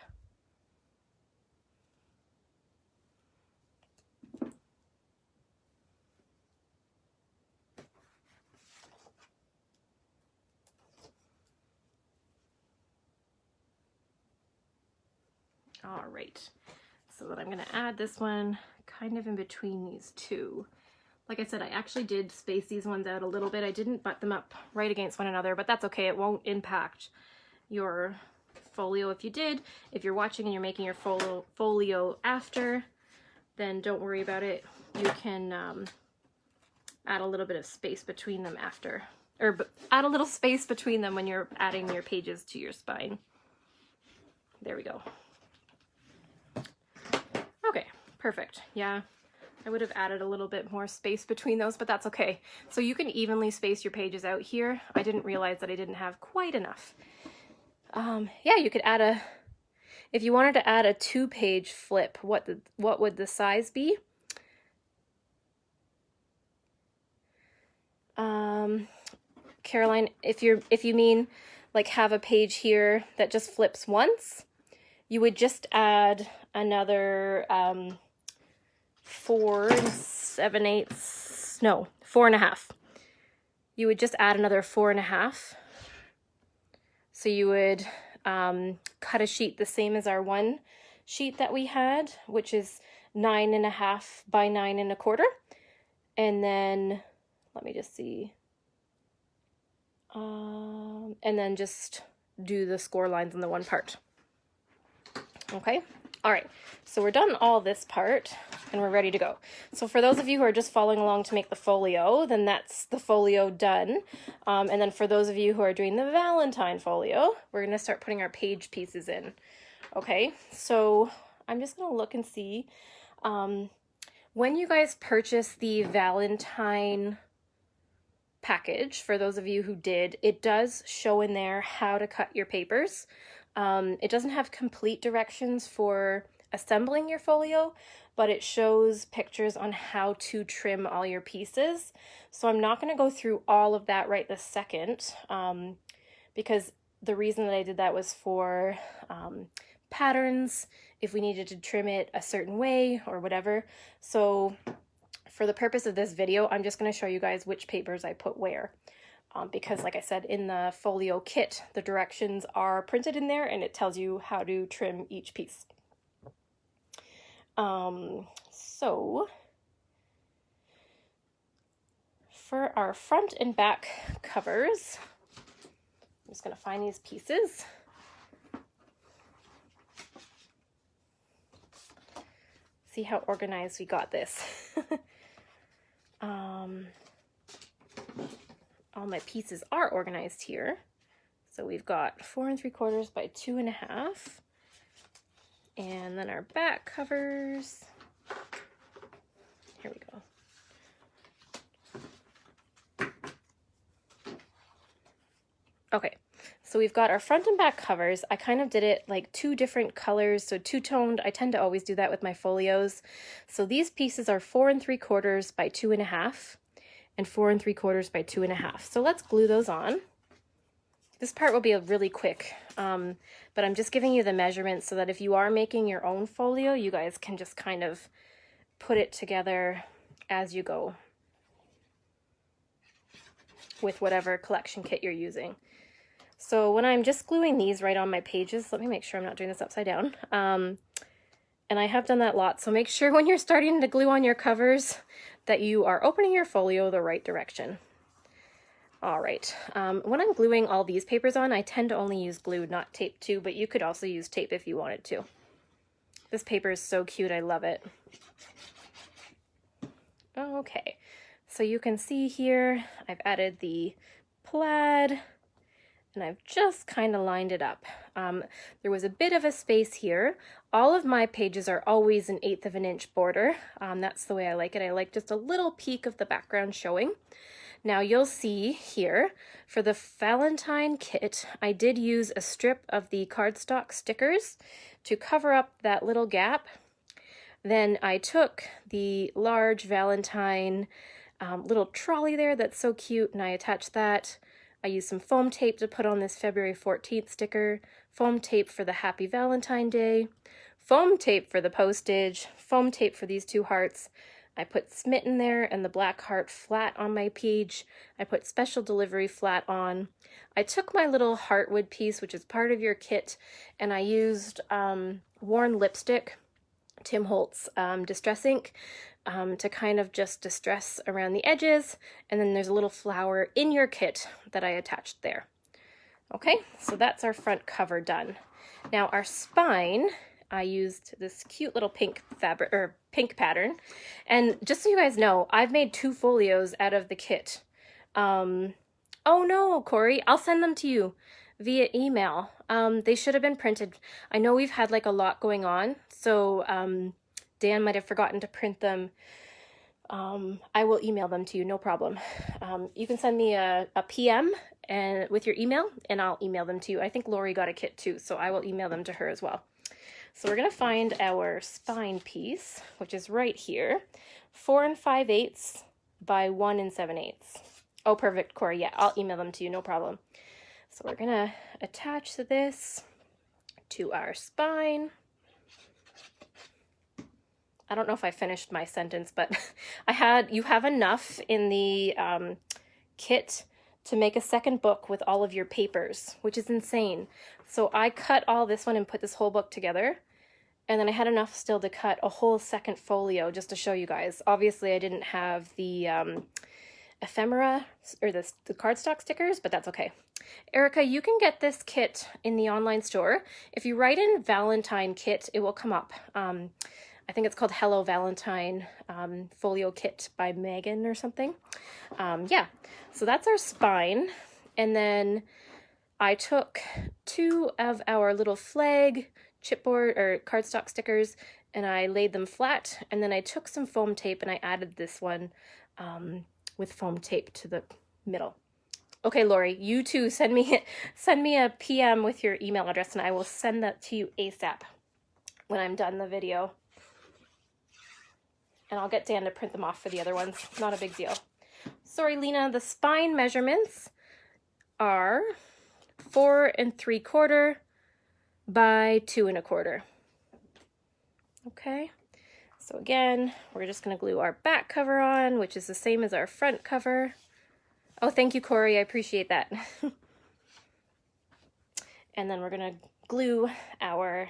All right, so that I'm going to add this one kind of in between these 2. Like I said, I actually did space these ones out a little bit. I didn't butt them up right against one another, but that's okay. It won't impact your folio if you did. If you're watching and you're making your folio after, then don't worry about it. You can add a little bit of space between them after, or add a little space between them when you're adding your pages to your spine. There we go. Okay, perfect. Yeah, I would have added a little bit more space between those, but that's okay. So you can evenly space your pages out here. I didn't realize that I didn't have quite enough. Yeah, you could add if you wanted to add a 2-page flip, what would the size be? Caroline, if you mean like have a page here that just flips once, you would just add another 4 7/8, no, 4 1/2. You would just add another 4 1/2. So you would cut a sheet the same as our one sheet that we had, which is 9 1/2 by 9 1/4. And then, let me just see. And then just do the score lines on the one part. Okay, all right, so we're done all this part and we're ready to go. So for those of you who are just following along to make the folio, then that's the folio done. And then for those of you who are doing the Valentine folio, we're gonna start putting our page pieces in. Okay, so I'm just gonna look and see. When you guys purchase the Valentine package, for those of you who did, it does show in there how to cut your papers. It doesn't have complete directions for assembling your folio, but it shows pictures on how to trim all your pieces. So I'm not going to go through all of that right this second, because the reason that I did that was for patterns, if we needed to trim it a certain way or whatever. So for the purpose of this video, I'm just going to show you guys which papers I put where. Because like I said, in the folio kit, the directions are printed in there and it tells you how to trim each piece. So for our front and back covers, I'm just going to find these pieces. See how organized we got this. All my pieces are organized here. So we've got 4 3/4 by 2.5. And then our back covers. Here we go. Okay, so we've got our front and back covers. I kind of did it like 2 different colors, so two-toned. I tend to always do that with my folios. So these pieces are 4 3/4 by 2.5 and 4 3/4 by 2.5. So let's glue those on. This part will be really quick, but I'm just giving you the measurements so that if you are making your own folio, you guys can just kind of put it together as you go with whatever collection kit you're using. So when I'm just gluing these right on my pages, let me make sure I'm not doing this upside down. And I have done that a lot, so make sure when you're starting to glue on your covers that you are opening your folio the right direction. All right, when I'm gluing all these papers on, I tend to only use glue, not tape too, but you could also use tape if you wanted to. This paper is so cute, I love it. Okay, so you can see here, I've added the plaid, and I've just kind of lined it up. There was a bit of a space here. All of my pages are always an 1/8 of an inch border. That's the way I like it. I like just a little peek of the background showing. Now you'll see here, for the Valentine kit, I did use a strip of the cardstock stickers to cover up that little gap. Then I took the large Valentine little trolley there that's so cute, and I attached that. I used some foam tape to put on this February 14th sticker, foam tape for the Happy Valentine Day, foam tape for the postage, foam tape for these 2 hearts. I put Smitten there and the black heart flat on my page. I put Special Delivery flat on. I took my little heartwood piece, which is part of your kit, and I used worn lipstick, Tim Holtz Distress Ink, to kind of just distress around the edges, and then there's a little flower in your kit that I attached there. Okay, so that's our front cover done. Now our spine, I used this cute little pink fabric, or pink pattern, and just so you guys know, I've made 2 folios out of the kit. Oh no, Corey, I'll send them to you via email. They should have been printed. I know we've had like a lot going on, so Dan might have forgotten to print them. I will email them to you, no problem. You can send me a PM and with your email, and I'll email them to you. I think Lori got a kit too, so I will email them to her as well. So we're going to find our spine piece, which is right here, 4 5/8 by 1 7/8. Oh, perfect, Corey. Yeah, I'll email them to you, no problem. So we're going to attach this to our spine. I don't know if I finished my sentence, but you have enough in the kit to make a second book with all of your papers, which is insane. So I cut all this one and put this whole book together. And then I had enough still to cut a whole second folio just to show you guys. Obviously, I didn't have the ephemera or the cardstock stickers, but that's okay. Erica, you can get this kit in the online store. If you write in Valentine kit, it will come up. I think it's called Hello Valentine Folio Kit by Megan or something. Yeah, so that's our spine. And then I took 2 of our little flag chipboard or cardstock stickers and I laid them flat. And then I took some foam tape and I added this one with foam tape to the middle. Okay, Lori, you too, send me a PM with your email address and I will send that to you ASAP when I'm done the video. And I'll get Dan to print them off for the other ones. Not a big deal. Sorry, Lena, the spine measurements are 4 3/4 by 2 1/4. Okay, so again, we're just going to glue our back cover on, which is the same as our front cover. Oh, thank you, Corey. I appreciate that. And then we're going to glue our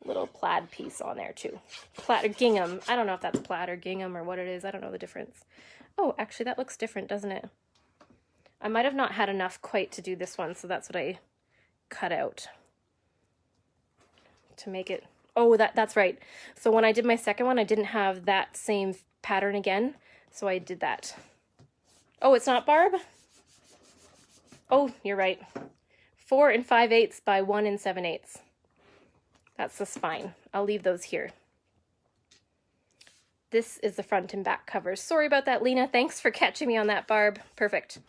little plaid piece on there too. Plaid or gingham. I don't know if that's plaid or gingham or what it is. I don't know the difference. Oh, actually that looks different, doesn't it? I might have not had enough quite to do this one, so that's what I cut out to make it. Oh, that's right. So when I did my second one, I didn't have that same pattern again, so I did that. Oh, it's not barb? Oh, you're right. 4 5/8 by 1 7/8. That's the spine. I'll leave those here. This is the front and back covers. Sorry about that, Lena. Thanks for catching me on that, Barb. Perfect.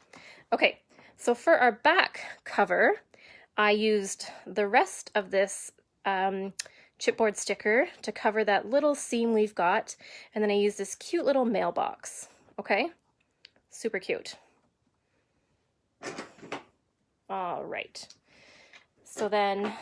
Okay, so for our back cover, I used the rest of this chipboard sticker to cover that little seam we've got, and then I used this cute little mailbox. Okay, super cute. All right, so then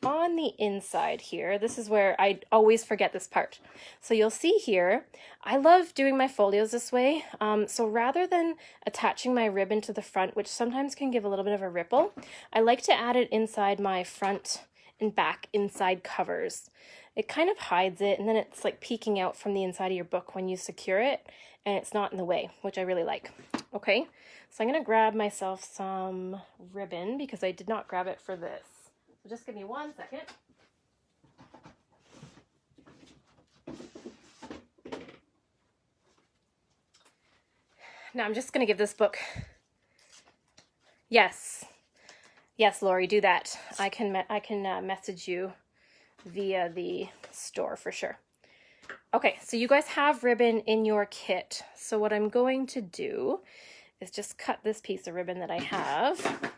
on the inside here, this is where I always forget this part. So you'll see here, I love doing my folios this way. So rather than attaching my ribbon to the front, which sometimes can give a little bit of a ripple, I like to add it inside my front and back inside covers. It kind of hides it, and then it's like peeking out from the inside of your book when you secure it, and it's not in the way, which I really like. Okay, so I'm gonna grab myself some ribbon because I did not grab it for this. So just give me 1 second. Now I'm just gonna give this book. Yes, Lori, do that. I can message you via the store for sure. Okay, so you guys have ribbon in your kit. So what I'm going to do is just cut this piece of ribbon that I have.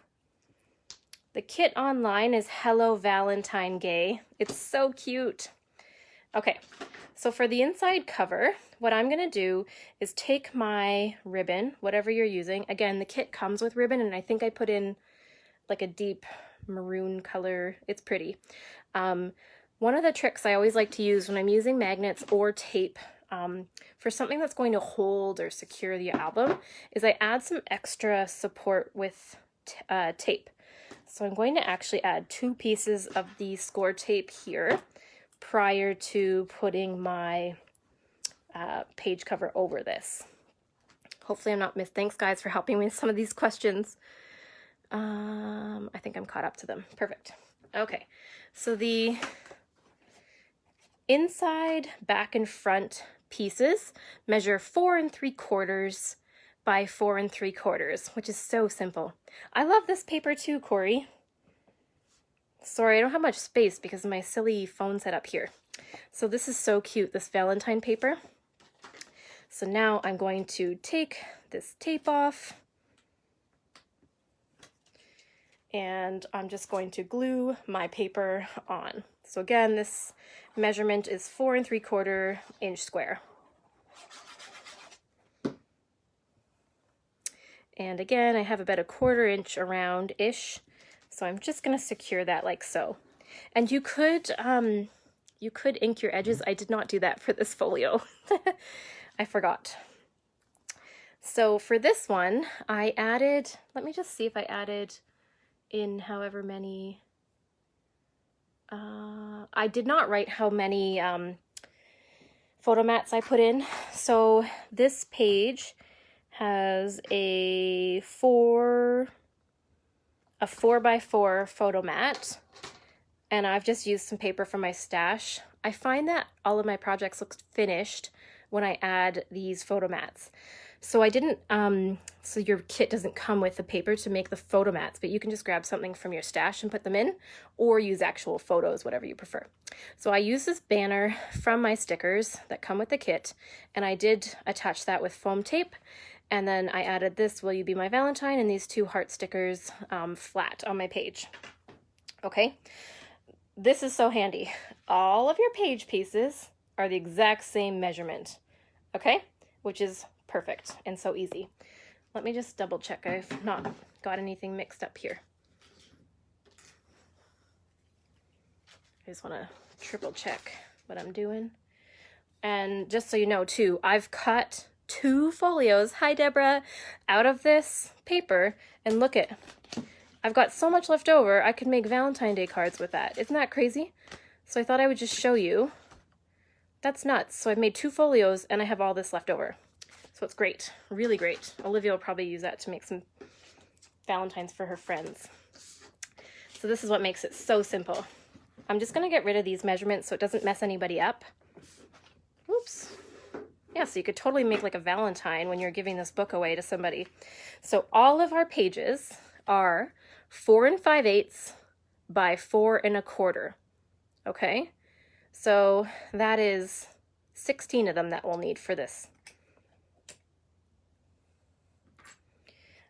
The kit online is Hello Valentine Gay. It's so cute. Okay, so for the inside cover, what I'm gonna do is take my ribbon, whatever you're using. Again, the kit comes with ribbon, and I think I put in like a deep maroon color. It's pretty. One of the tricks I always like to use when I'm using magnets or tape for something that's going to hold or secure the album is I add some extra support with tape. So I'm going to actually add 2 pieces of the score tape here prior to putting my page cover over this. Hopefully I'm not missed. Thanks guys for helping me with some of these questions. I think I'm caught up to them. Perfect. Okay, so the inside, back, and front pieces measure 4 3/4 by 4 3/4, which is so simple. I love this paper too, Corey. Sorry, I don't have much space because of my silly phone setup here. So this is so cute, this Valentine paper. So now I'm going to take this tape off, and I'm just going to glue my paper on. So again, this measurement is 4 3/4 inch square. And again, I have about a 1/4 inch around-ish. So I'm just gonna secure that like so. And you could ink your edges. I did not do that for this folio. I forgot. So for this one, I added, let me just see if I added in however many, I did not write how many photo mats I put in. So this page has a 4 by 4 photo mat, and I've just used some paper from my stash. I find that all of my projects look finished when I add these photo mats. So I didn't, so your kit doesn't come with the paper to make the photo mats, but you can just grab something from your stash and put them in, or use actual photos, whatever you prefer. So I use this banner from my stickers that come with the kit, and I did attach that with foam tape, and then I added this Will You Be My Valentine and these 2 heart stickers flat on my page. Okay, this is so handy. All of your page pieces are the exact same measurement, okay, which is perfect and so easy. Let me just double check I've not got anything mixed up here. I just want to triple check what I'm doing. And just so you know too, I've cut 2 folios, hi Deborah, out of this paper, and look at, I've got so much left over, I could make Valentine's Day cards with that. Isn't that crazy? So I thought I would just show you. That's nuts. So I've made 2 folios and I have all this left over. So it's great, really great. Olivia will probably use that to make some Valentines for her friends. So this is what makes it so simple. I'm just gonna get rid of these measurements so it doesn't mess anybody up. Oops. Yeah, so you could totally make like a Valentine when you're giving this book away to somebody. So all of our pages are 4 5/8 by 4 1/4. Okay, so that is 16 of them that we'll need for this.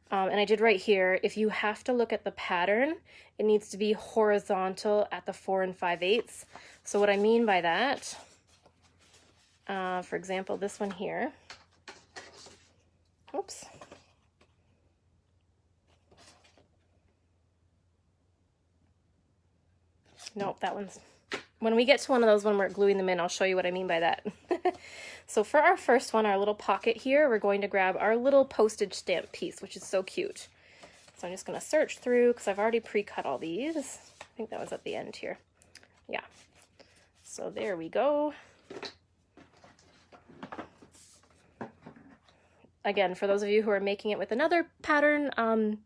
And I did right here, if you have to look at the pattern, it needs to be horizontal at the 4 5/8. So what I mean by that, for example, this one here, oops. Nope, that one's, when we get to one of those when we're gluing them in, I'll show you what I mean by that. So for our first one, our little pocket here, we're going to grab our little postage stamp piece, which is so cute. So I'm just going to search through because I've already pre-cut all these. I think that was at the end here. Yeah. So there we go. Again, for those of you who are making it with another pattern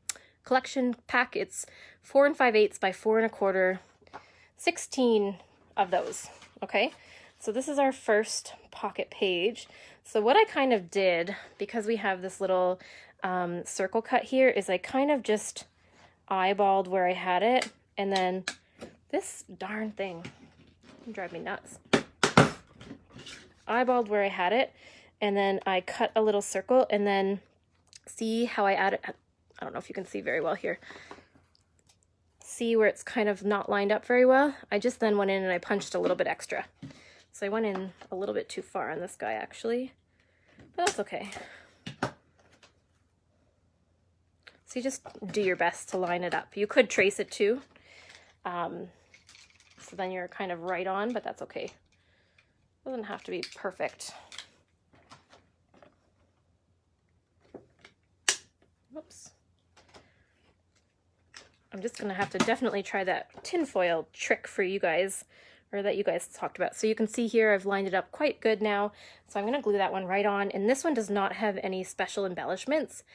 collection pack, it's 4 5/8 by 4 1/4, 16 of those, okay? So this is our first pocket page. So what I kind of did, because we have this little circle cut here, is I kind of just eyeballed where I had it, and then this darn thing can drive me nuts. Eyeballed where I had it, and then I cut a little circle, and then see how I added, I don't know if you can see very well here. See where it's kind of not lined up very well? I just then went in and I punched a little bit extra. So I went in a little bit too far on this guy actually, but that's okay. So you just do your best to line it up. You could trace it too. So then you're kind of right on, but that's okay. It doesn't have to be perfect. Whoops. I'm just gonna have to definitely try that tinfoil trick for you guys, or that you guys talked about. So you can see here I've lined it up quite good now. So I'm gonna glue that one right on. And this one does not have any special embellishments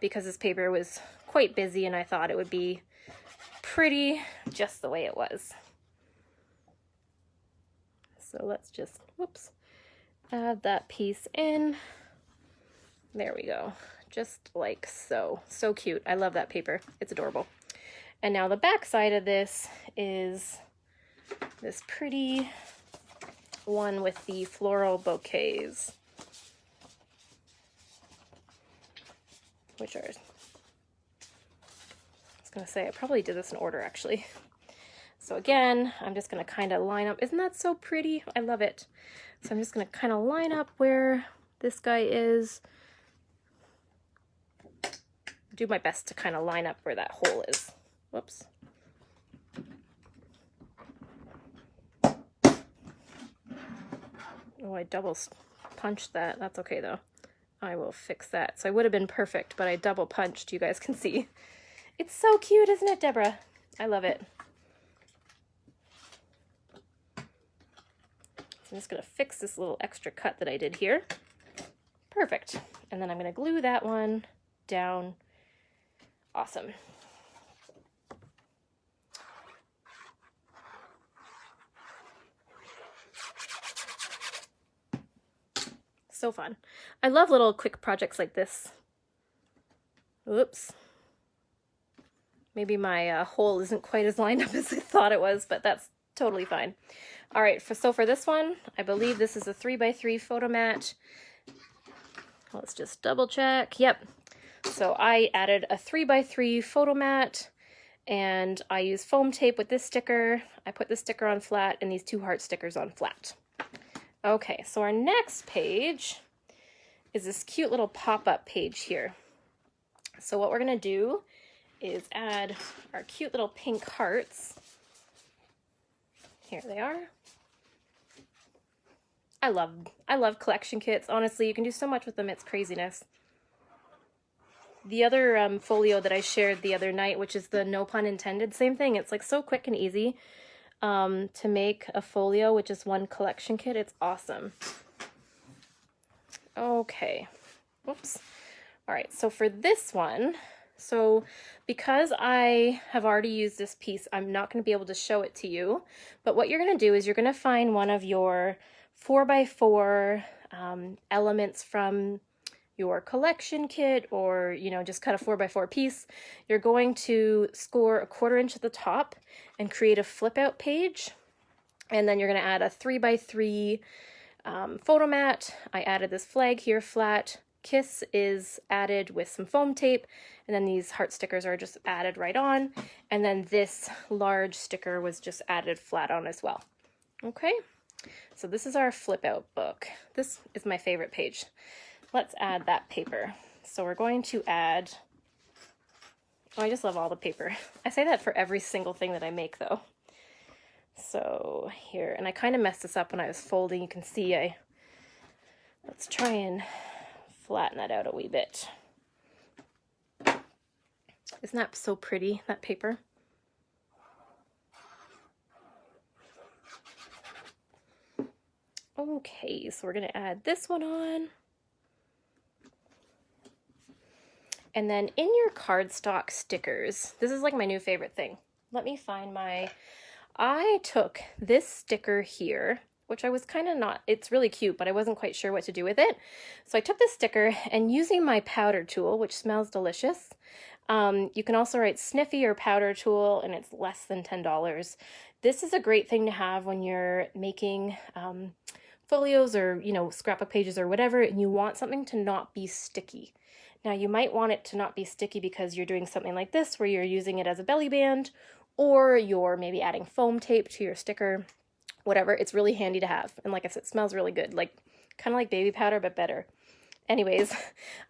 because this paper was quite busy and I thought it would be pretty just the way it was. So let's just, whoops, add that piece in. There we go. Just like so. So cute. I love that paper. It's adorable. And now the back side of this is this pretty one with the floral bouquets, which are, I was gonna say, I probably did this in order actually. So again, I'm just gonna kind of line up. Isn't that so pretty? I love it. So I'm just gonna kind of line up where this guy is. Do my best to kind of line up where that hole is. Whoops. Oh, I double punched that. That's okay though. I will fix that. So I would have been perfect, but I double punched. You guys can see. It's so cute, isn't it, Deborah? I love it. So I'm just gonna fix this little extra cut that I did here. Perfect. And then I'm gonna glue that one down. Awesome. So fun. I love little quick projects like this. Oops. Maybe my hole isn't quite as lined up as I thought it was, but that's totally fine. All right, so for this one, I believe this is a 3x3 photo mat. Let's just double check. Yep. So I added a 3x3 photo mat, and I used foam tape with this sticker. I put the sticker on flat and these 2 heart stickers on flat. Okay, so our next page is this cute little pop-up page here. So what we're gonna do is add our cute little pink hearts. Here they are. I love collection kits. Honestly, you can do so much with them, it's craziness. The other folio that I shared the other night, which is the no pun intended, same thing. It's like so quick and easy. to make a folio, which is one collection kit. It's awesome. Okay. Oops. All right, so for this one, so because I have already used this piece, I'm not going to be able to show it to you, but what you're going to do is you're going to find one of your 4x4 elements from your collection kit, or, you know, just cut a 4x4 piece. You're going to score 1/4 inch at the top and create a flip out page. And then you're going to add a 3x3 photo mat. I added this flag here flat. Kiss is added with some foam tape, and then these heart stickers are just added right on, and then this large sticker was just added flat on as well. Okay, so this is our flip out book. This is my favorite page. Let's add that paper. So we're going to add, oh, I just love all the paper. I say that for every single thing that I make though. So here, and I kind of messed this up when I was folding. You can see let's try and flatten that out a wee bit. Isn't that so pretty, that paper? Okay, so we're gonna add this one on. And then in your cardstock stickers, this is like my new favorite thing. Let me find I took this sticker here, which I was kind of not, it's really cute, but I wasn't quite sure what to do with it. So I took this sticker, and using my powder tool, which smells delicious, you can also write Sniffy or powder tool, and it's less than $10. This is a great thing to have when you're making folios or, you know, scrapbook pages or whatever, and you want something to not be sticky. Now you might want it to not be sticky because you're doing something like this where you're using it as a belly band, or you're maybe adding foam tape to your sticker, whatever. It's really handy to have. And like I said, it smells really good, like kind of like baby powder, but better. Anyways,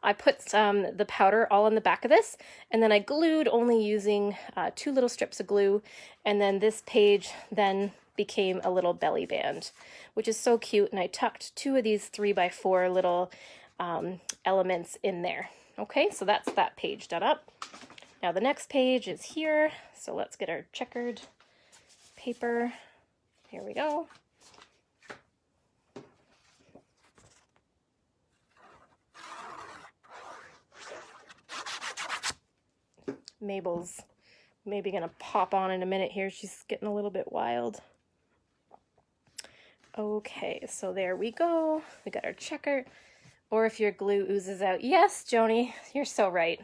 I put the powder all on the back of this, and then I glued only using 2 little strips of glue, and then this page then became a little belly band, which is so cute. And I tucked 2 of these 3x4 little elements in there. Okay, so that's that page done up. Now the next page is here, so let's get our checkered paper. Here we go. Mabel's maybe gonna pop on in a minute here. She's getting a little bit wild. Okay, so there we go. We got our checker. Or if your glue oozes out. Yes, Joni, you're so right.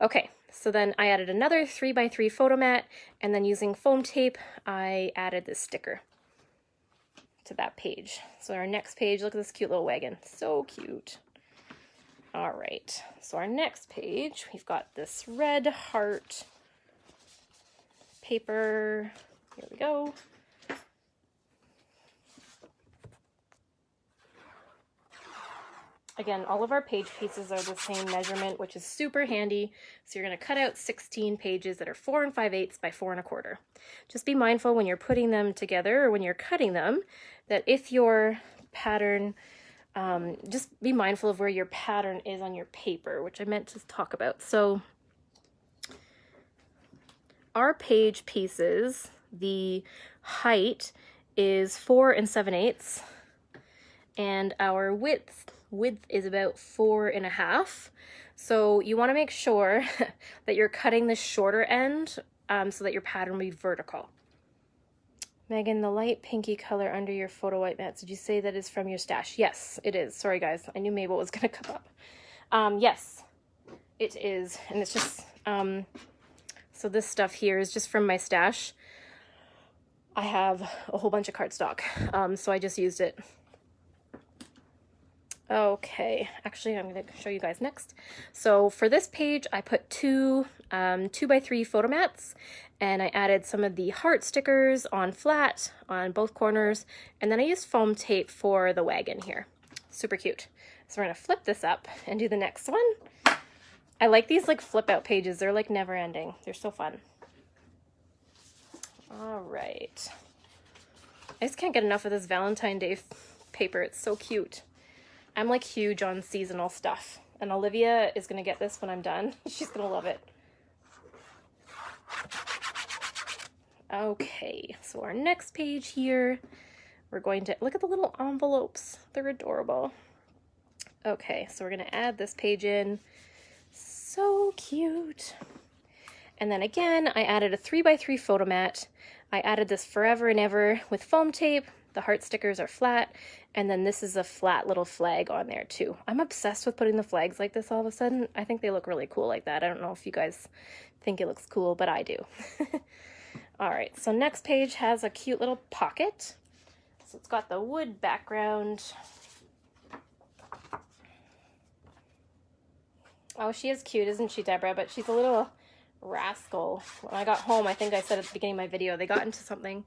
Okay, so then I added another 3x3 photo mat, and then using foam tape, I added this sticker to that page. So our next page, look at this cute little wagon. So cute. All right, so our next page, we've got this red heart paper. Here we go. Again, all of our page pieces are the same measurement, which is super handy. So you're going to cut out 16 pages that are 4 5/8 by 4 1/4. Just be mindful when you're putting them together or when you're cutting them that if your pattern, just be mindful of where your pattern is on your paper, which I meant to talk about. So our page pieces, the height is 4 7/8, and our width is about 4 1/2. So you want to make sure that you're cutting the shorter end so that your pattern will be vertical. Megan, the light pinky color under your photo white mats, did you say that is from your stash? Yes, it is. Sorry guys, I knew Mabel was going to come up. Yes, it is. And it's just, so this stuff here is just from my stash. I have a whole bunch of cardstock, so I just used it. Okay, actually I'm going to show you guys next. So for this page, I put 2 2x3 photo mats, and I added some of the heart stickers on flat on both corners, and then I used foam tape for the wagon here. Super cute. So we're going to flip this up and do the next one. I like these like flip out pages. They're like never ending. They're so fun. All right. I just can't get enough of this Valentine Day paper. It's so cute. I'm like huge on seasonal stuff, and Olivia is going to get this when I'm done. She's going to love it. Okay, so our next page here, we're going to look at the little envelopes. They're adorable. Okay, so we're going to add this page in. So cute. And then again, I added a 3x3 photo mat. I added this forever and ever with foam tape. The heart stickers are flat. And then this is a flat little flag on there too. I'm obsessed with putting the flags like this all of a sudden. I think they look really cool like that. I don't know if you guys think it looks cool, but I do. All right, so next page has a cute little pocket. So it's got the wood background. Oh, she is cute, isn't she, Deborah? But she's a little rascal. When I got home, I think I said at the beginning of my video, they got into something.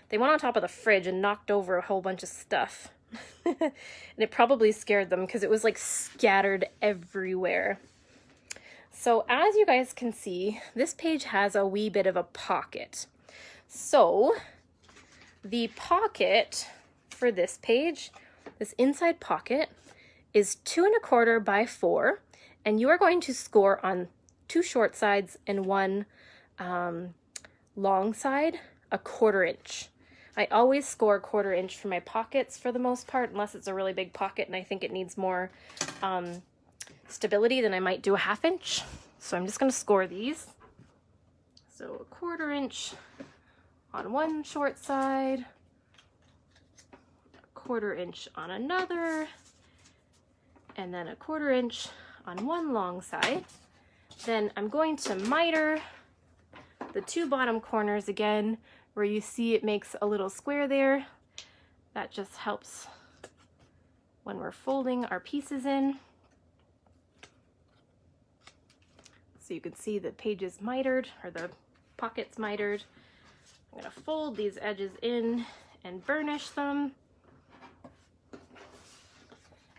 They went on top of the fridge and knocked over a whole bunch of stuff. And it probably scared them because it was like scattered everywhere. So as you guys can see, this page has a wee bit of a pocket. So the pocket for this page, this inside pocket, is 2 1/4 by 4, and you are going to score on 2 short sides and 1 long side, 1/4 inch. I always score 1/4 inch for my pockets for the most part, unless it's a really big pocket and I think it needs more stability, then I might do a 1/2 inch. So I'm just going to score these. So 1/4 inch on one short side, 1/4 inch on another, and then 1/4 inch on one long side. Then I'm going to miter the 2 bottom corners again, where you see it makes a little square there. That just helps when we're folding our pieces in. So you can see the page is mitered, or the pocket's mitered. I'm going to fold these edges in and burnish them. And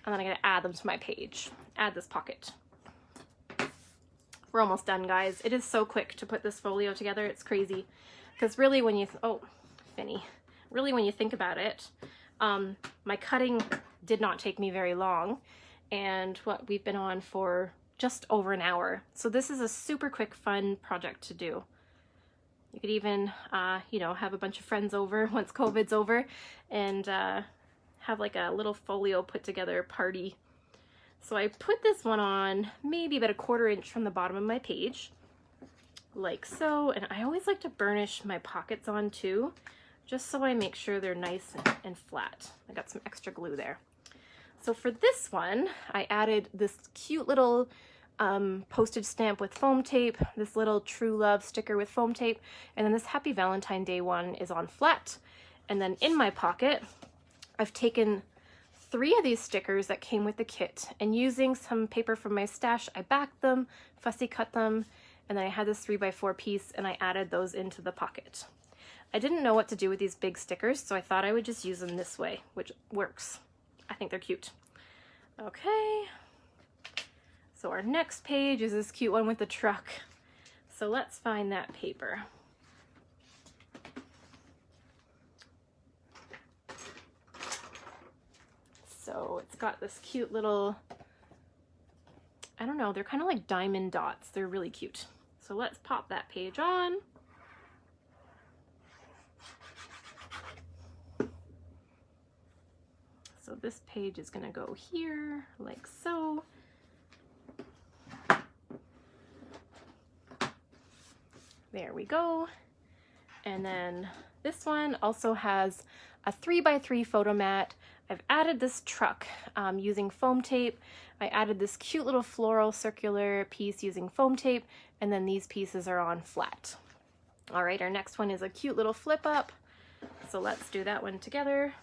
then I'm going to add them to my page. Add this pocket. We're almost done, guys. It is so quick to put this folio together. It's crazy. Because really when you, really when you think about it, my cutting did not take me very long. And what we've been on for just over an hour. So this is a super quick, fun project to do. You could even, you know, have a bunch of friends over once COVID's over and have like a little folio put together party. So I put this one on maybe about 1/4 inch from the bottom of my page, like so. And I always like to burnish my pockets on too, just so I make sure they're nice and flat. I got some extra glue there. So for this one, I added this cute little postage stamp with foam tape, this little True Love sticker with foam tape, and then this Happy Valentine Day one is on flat. And then in my pocket, I've taken 3 of these stickers that came with the kit, and using some paper from my stash, I backed them, fussy cut them, and then I had this 3x4 piece and I added those into the pocket. I didn't know what to do with these big stickers, so I thought I would just use them this way, which works. I think they're cute. Okay. So our next page is this cute one with the truck. So let's find that paper. So it's got this cute little, I don't know, they're kind of like diamond dots. They're really cute. So let's pop that page on. So this page is going to go here, like so. There we go. And then this one also has a 3x3 photo mat. I've added this truck using foam tape. I added this cute little floral circular piece using foam tape, and then these pieces are on flat. All right, our next one is a cute little flip up. So let's do that one together.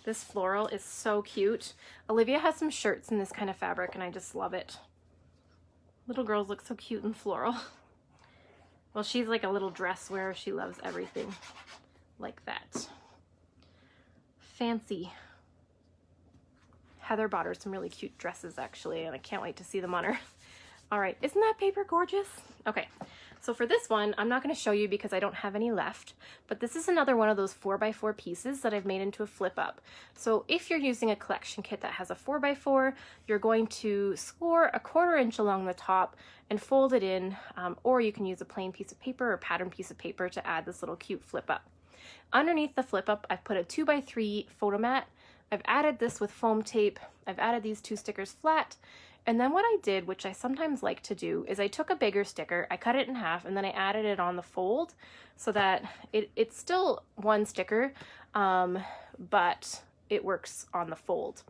This floral is so cute. Olivia has some shirts in this kind of fabric and I just love it. Little girls look so cute and floral. Well, she's like a little dress wearer. She loves everything like that. Fancy. Heather bought her some really cute dresses actually, and I can't wait to see them on her. All right, isn't that paper gorgeous? Okay, So for this one, I'm not going to show you because I don't have any left, but this is another one of those 4x4 pieces that I've made into a flip up. So if you're using a collection kit that has a 4x4, you're going to score a 1/4 inch along the top and fold it in, or you can use a plain piece of paper or pattern piece of paper to add this little cute flip up. Underneath the flip up, I've put a 2x3 photo mat. I've added this with foam tape. I've added these 2 stickers flat. And then what I did, which I sometimes like to do, is I took a bigger sticker, I cut it in half, and then I added it on the fold so that it's still one sticker, but it works on the fold.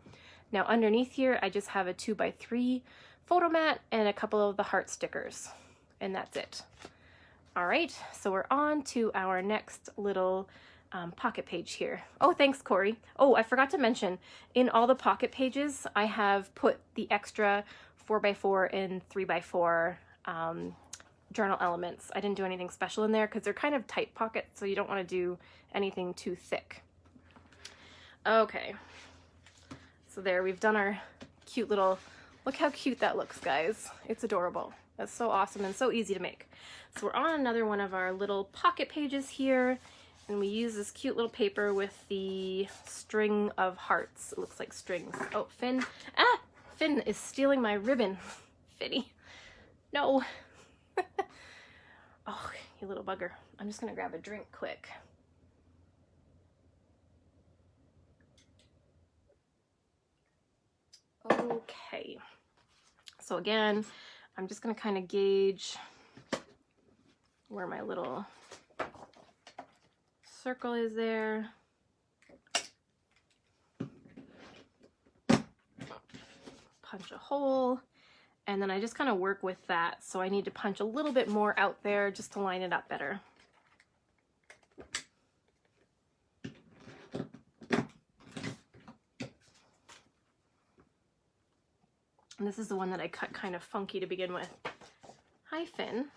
Now underneath here, I just have a 2x3 photo mat and a couple of the heart stickers, and that's it. All right, so we're on to our next little pocket page here. Oh, thanks, Corey. Oh, I forgot to mention, in all the pocket pages, I have put the extra 4x4 and 3x4 journal elements. I didn't do anything special in there because they're kind of tight pockets, so you don't want to do anything too thick. Okay, so there, we've done our cute little, look how cute that looks, guys. It's adorable. That's so awesome and so easy to make. So we're on another one of our little pocket pages here. And we use this cute little paper with the string of hearts. It looks like strings. Oh, Finn. Ah! Finn is stealing my ribbon. Finny. No. Oh, you little bugger. I'm just going to grab a drink quick. Okay. So again, I'm just going to kind of gauge where my little circle is there. Punch a hole, and then I just kind of work with that. So I need to punch a little bit more out there just to line it up better. And this is the one that I cut kind of funky to begin with. Hi, Finn.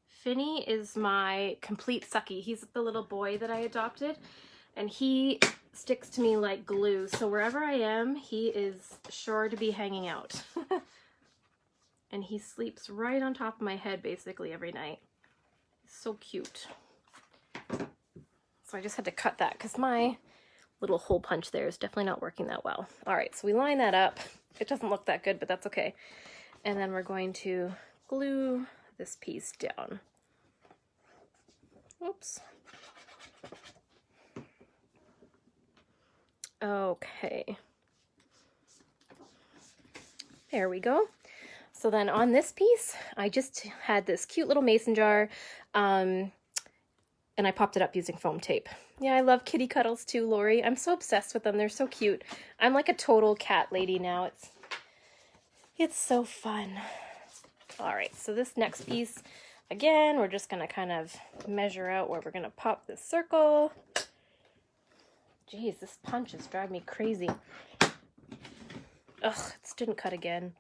Finny is my complete sucky. He's the little boy that I adopted, and he sticks to me like glue. So wherever I am, he is sure to be hanging out. And he sleeps right on top of my head basically every night. He's so cute. So I just had to cut that because my little hole punch there is definitely not working that well. All right, so we line that up. It doesn't look that good, but that's okay. And then we're going to glue this piece down. Oops. Okay. There we go. So then on this piece, I just had this cute little mason jar, and I popped it up using foam tape. Yeah, I love kitty cuddles too, Lori. I'm so obsessed with them. They're so cute. I'm like a total cat lady now. It's so fun. All right, so this next piece, again, we're just gonna kind of measure out where we're gonna pop this circle. Jeez, this punch is driving me crazy. Ugh, it didn't cut again.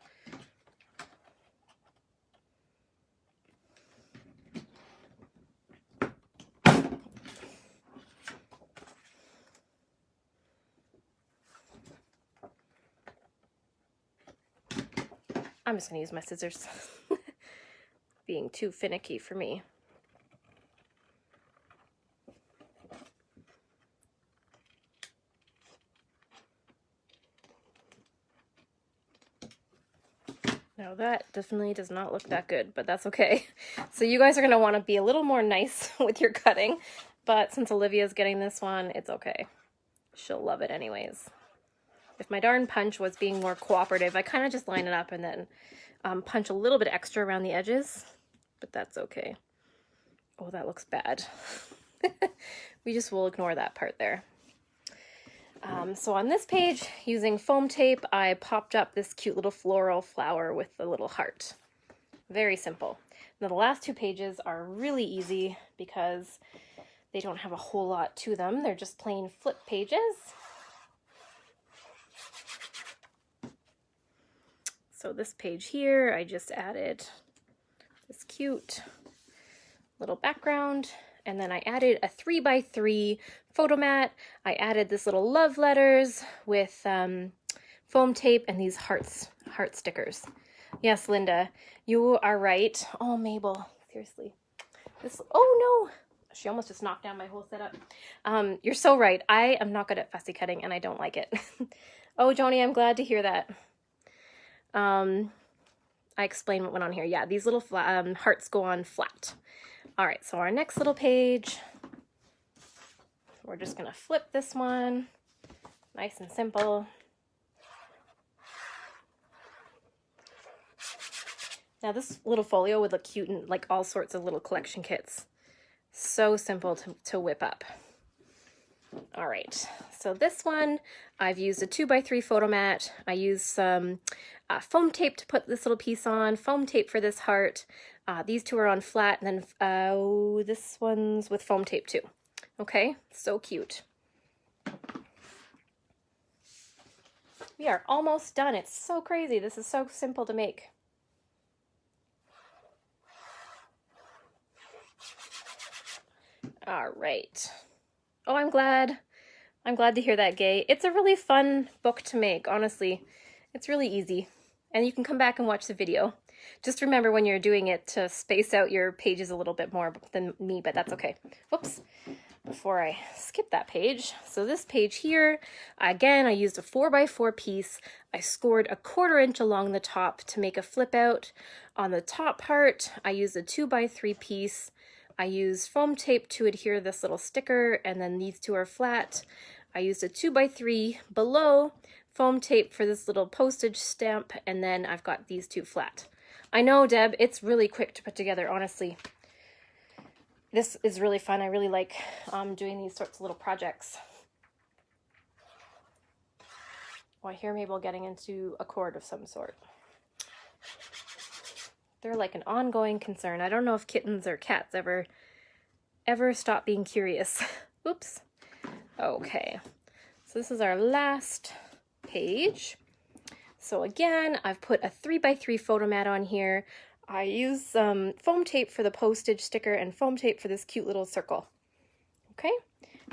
I'm just gonna use my scissors. Being too finicky for me. Now that definitely does not look that good, but that's okay. So you guys are gonna want to be a little more nice with your cutting, but since Olivia's getting this one, it's okay. She'll love it anyways. If my darn punch was being more cooperative, I kind of just line it up and then punch a little bit extra around the edges, but that's okay. Oh, that looks bad. We just will ignore that part there. So on this page, using foam tape, I popped up this cute little floral flower with the little heart. Very simple. Now the last 2 pages are really easy because they don't have a whole lot to them. They're just plain flip pages. So this page here, I just added this cute little background, and then I added a 3x3 photo mat. I added this little love letters with foam tape and these heart stickers. Yes, Linda, you are right. Oh, Mabel, seriously. Oh no, she almost just knocked down my whole setup. You're so right. I am not good at fussy cutting and I don't like it. Oh, Joni, I'm glad to hear that. I explained what went on here. Yeah, these little hearts go on flat. All right, so our next little page, we're just gonna flip this one, nice and simple. Now this little folio would look cute in like all sorts of little collection kits. So simple to whip up. All right, so this one, I've used a 2x3 photo mat. I used some foam tape to put this little piece on, foam tape for this heart. These two are on flat, and then this one's with foam tape too. Okay, so cute. We are almost done. It's so crazy. This is so simple to make. All right. Oh, I'm glad to hear that, Gay. It's a really fun book to make, honestly. It's really easy. And you can come back and watch the video. Just remember when you're doing it to space out your pages a little bit more than me, but that's okay. Whoops. Before I skip that page. So this page here, again, I used a 4x4 piece. I scored a 1/4 inch along the top to make a flip out. On the top part, I used a 2x3 piece. I used foam tape to adhere this little sticker, and then these two are flat. I used a 2x3 below, foam tape for this little postage stamp, and then I've got these two flat. I know, Deb, it's really quick to put together, honestly. This is really fun. I really like doing these sorts of little projects. Oh, I hear Mabel getting into a cord of some sort. They're like an ongoing concern. I don't know if kittens or cats ever stop being curious. Oops. Okay. So this is our last page. So again, I've put a 3x3 photo mat on here. I use some foam tape for the postage sticker and foam tape for this cute little circle. Okay.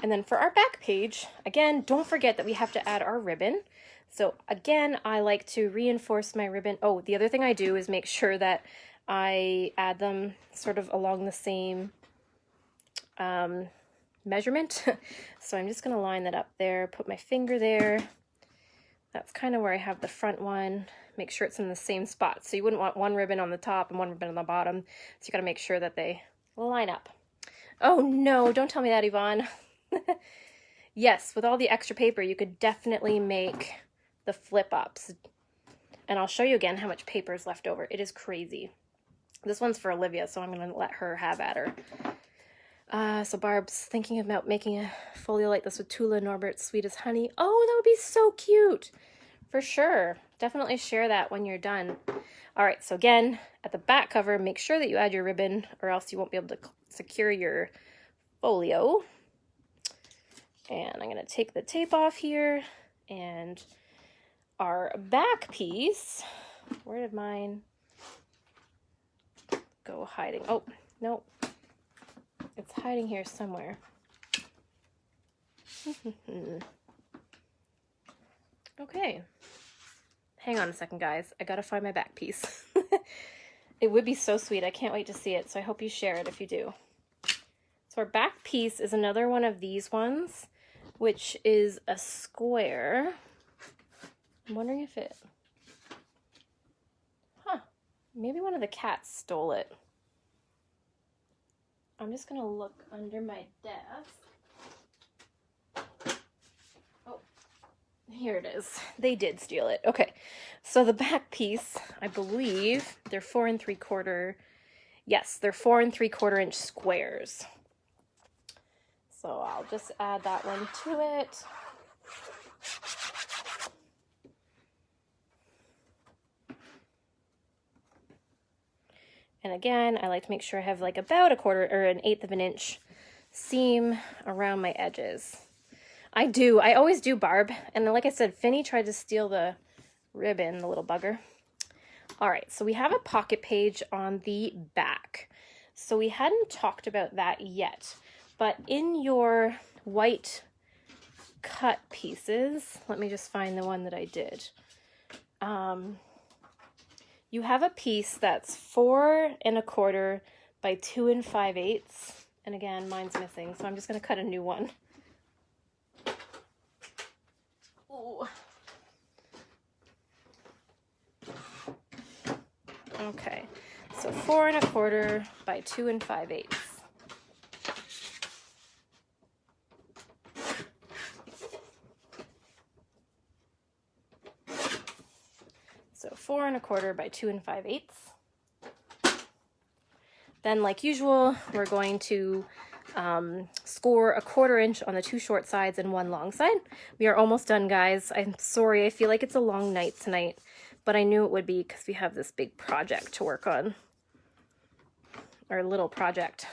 And then for our back page, again, don't forget that we have to add our ribbon. So again, I like to reinforce my ribbon. Oh, the other thing I do is make sure that I add them sort of along the same measurement. So I'm just going to line that up there, put my finger there. That's kind of where I have the front one. Make sure it's in the same spot. So you wouldn't want one ribbon on the top and one ribbon on the bottom. So you got to make sure that they line up. Oh no, don't tell me that, Yvonne. Yes, with all the extra paper, you could definitely make the flip ups. And I'll show you again how much paper is left over. It is crazy. This one's for Olivia, so I'm going to let her have at her. So Barb's thinking about making a folio like this with Tula Norbert's Sweet as Honey. Oh, that would be so cute. For sure. Definitely share that when you're done. All right, so again, at the back cover, make sure that you add your ribbon or else you won't be able to secure your folio. And I'm going to take the tape off here, and our back piece, where did mine go hiding? Oh, no, it's hiding here somewhere. Okay, hang on a second, guys. I gotta find my back piece. It would be so sweet. I can't wait to see it, so I hope you share it if you do. So our back piece is another one of these ones, which is a square. I'm wondering if it, maybe one of the cats stole it. I'm just gonna look under my desk. Oh, here it is. They did steal it. Okay, so the back piece, I believe they're 4 3/4. Yes, they're 4 3/4 inch squares. So I'll just add that one to it. And again, I like to make sure I have like about 1/4 or 1/8 of an inch seam around my edges. I always do, Barb. And like I said, Finny tried to steal the ribbon, the little bugger. All right, so we have a pocket page on the back. So we hadn't talked about that yet. But in your white cut pieces, let me just find the one that I did. you have a piece that's 4 1/4 by 2 5/8. And again, mine's missing, so I'm just going to cut a new one. Ooh. Okay, so 4 1/4 by 2 5/8. So 4 1/4 by 2 5/8. Then, like usual, we're going to score a 1/4 inch on the 2 short sides and 1 long side. We are almost done, guys. I'm sorry, I feel like it's a long night tonight, but I knew it would be because we have this big project to work on. Our little project.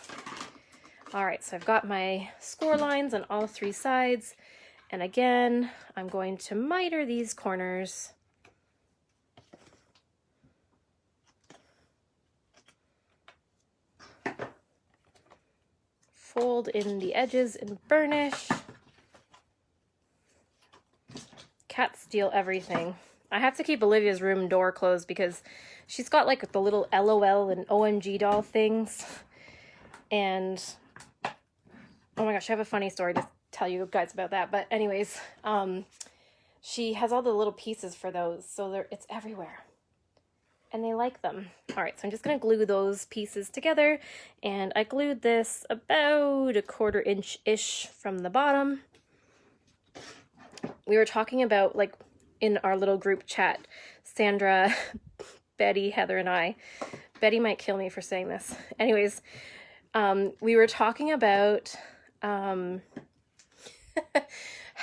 All right, so I've got my score lines on all 3 sides. And again, I'm going to miter these corners. Fold in the edges and burnish. Cats steal everything. I have to keep Olivia's room door closed because she's got like the little LOL and OMG doll things. And oh my gosh, I have a funny story to tell you guys about that. But anyways, she has all the little pieces for those, so it's everywhere. And they like them. All right, so I'm just gonna glue those pieces together, and I glued this about a 1/4 inch-ish from the bottom. We were talking about, like, in our little group chat, Sandra, Betty, Heather, and I. Betty might kill me for saying this. Anyways, we were talking about how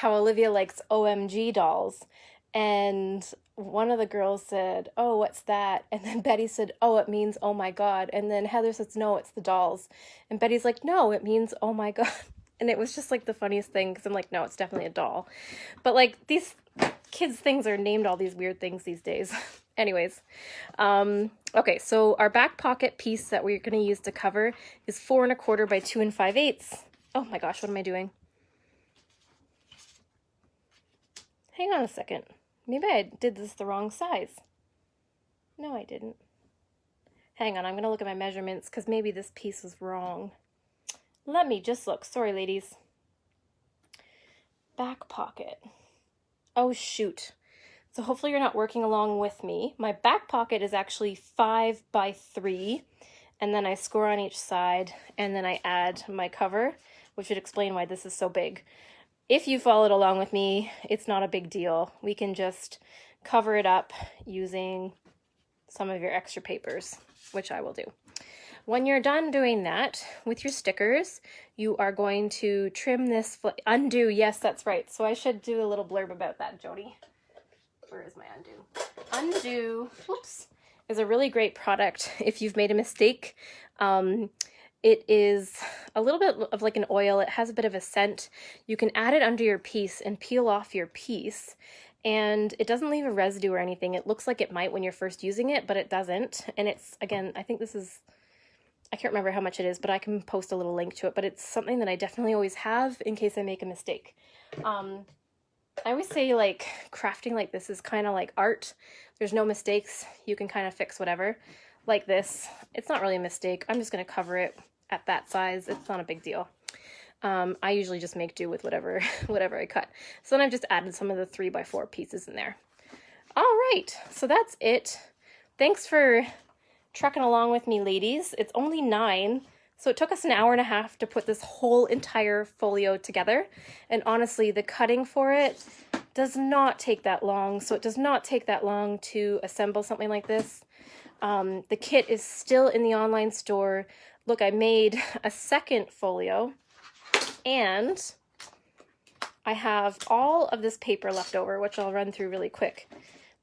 Olivia likes OMG dolls, and one of the girls said, "Oh, what's that?" And then Betty said, "Oh, it means oh my god." And then Heather says, "No, it's the dolls." And Betty's like, "No, it means oh my god." And it was just like the funniest thing, because I'm like, no, it's definitely a doll. But like, these kids' things are named all these weird things these days. Anyways, okay, so our back pocket piece that we're going to use to cover is 4 1/4 by 2 5/8. Oh my gosh, what am I doing? Hang on a second. Maybe I did this the wrong size. No, I didn't. Hang on, I'm going to look at my measurements because maybe this piece was wrong. Let me just look. Sorry, ladies. Back pocket. Oh, shoot. So hopefully you're not working along with me. My back pocket is actually 5 by 3, and then I score on each side, and then I add my cover, which would explain why this is so big. If you followed along with me, it's not a big deal. We can just cover it up using some of your extra papers, which I will do. When you're done doing that with your stickers, you are going to trim this, undo, yes, that's right. So I should do a little blurb about that, Jody. Where is my undo? Undo, whoops, is a really great product if you've made a mistake. It is a little bit of like an oil. It has a bit of a scent. You can add it under your piece and peel off your piece, and it doesn't leave a residue or anything. It looks like it might when you're first using it, but it doesn't. And it's, again, I think this is, I can't remember how much it is, but I can post a little link to it, but it's something that I definitely always have in case I make a mistake. I always say, like, crafting like this is kind of like art. There's no mistakes. You can kind of fix whatever. Like this, it's not really a mistake. I'm just going to cover it at that size. It's not a big deal. I usually just make do with whatever I cut. So then I've just added some of the 3 by 4 pieces in there. All right, so that's it. Thanks for trucking along with me, ladies. It's only 9, so it took us an hour and a half to put this whole entire folio together. And honestly, the cutting for it does not take that long, so it does not take that long to assemble something like this. The kit is still in the online store. Look, I made a second folio, and I have all of this paper left over, which I'll run through really quick.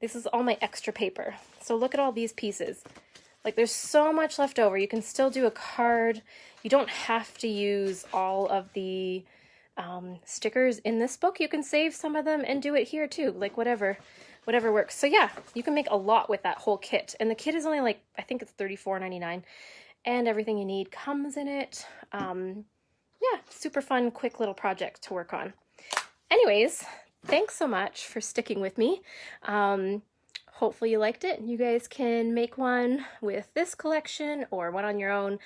This is all my extra paper. So look at all these pieces. Like, there's so much left over. You can still do a card. You don't have to use all of the stickers in this book. You can save some of them and do it here too, like whatever works. So yeah, you can make a lot with that whole kit. And the kit is only like, I think it's $34.99, and everything you need comes in it. Yeah, super fun, quick little project to work on. Anyways, thanks so much for sticking with me. Hopefully you liked it. You guys can make one with this collection or one on your own,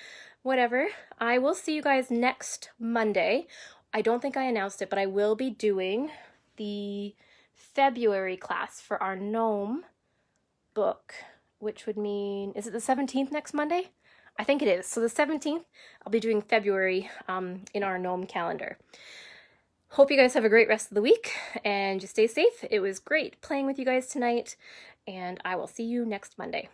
whatever. I will see you guys next Monday. I don't think I announced it, but I will be doing the February class for our gnome book, which would mean, is it the 17th next Monday? I think it is. So the 17th, I'll be doing February in our gnome calendar. Hope you guys have a great rest of the week and just stay safe. It was great playing with you guys tonight, and I will see you next Monday.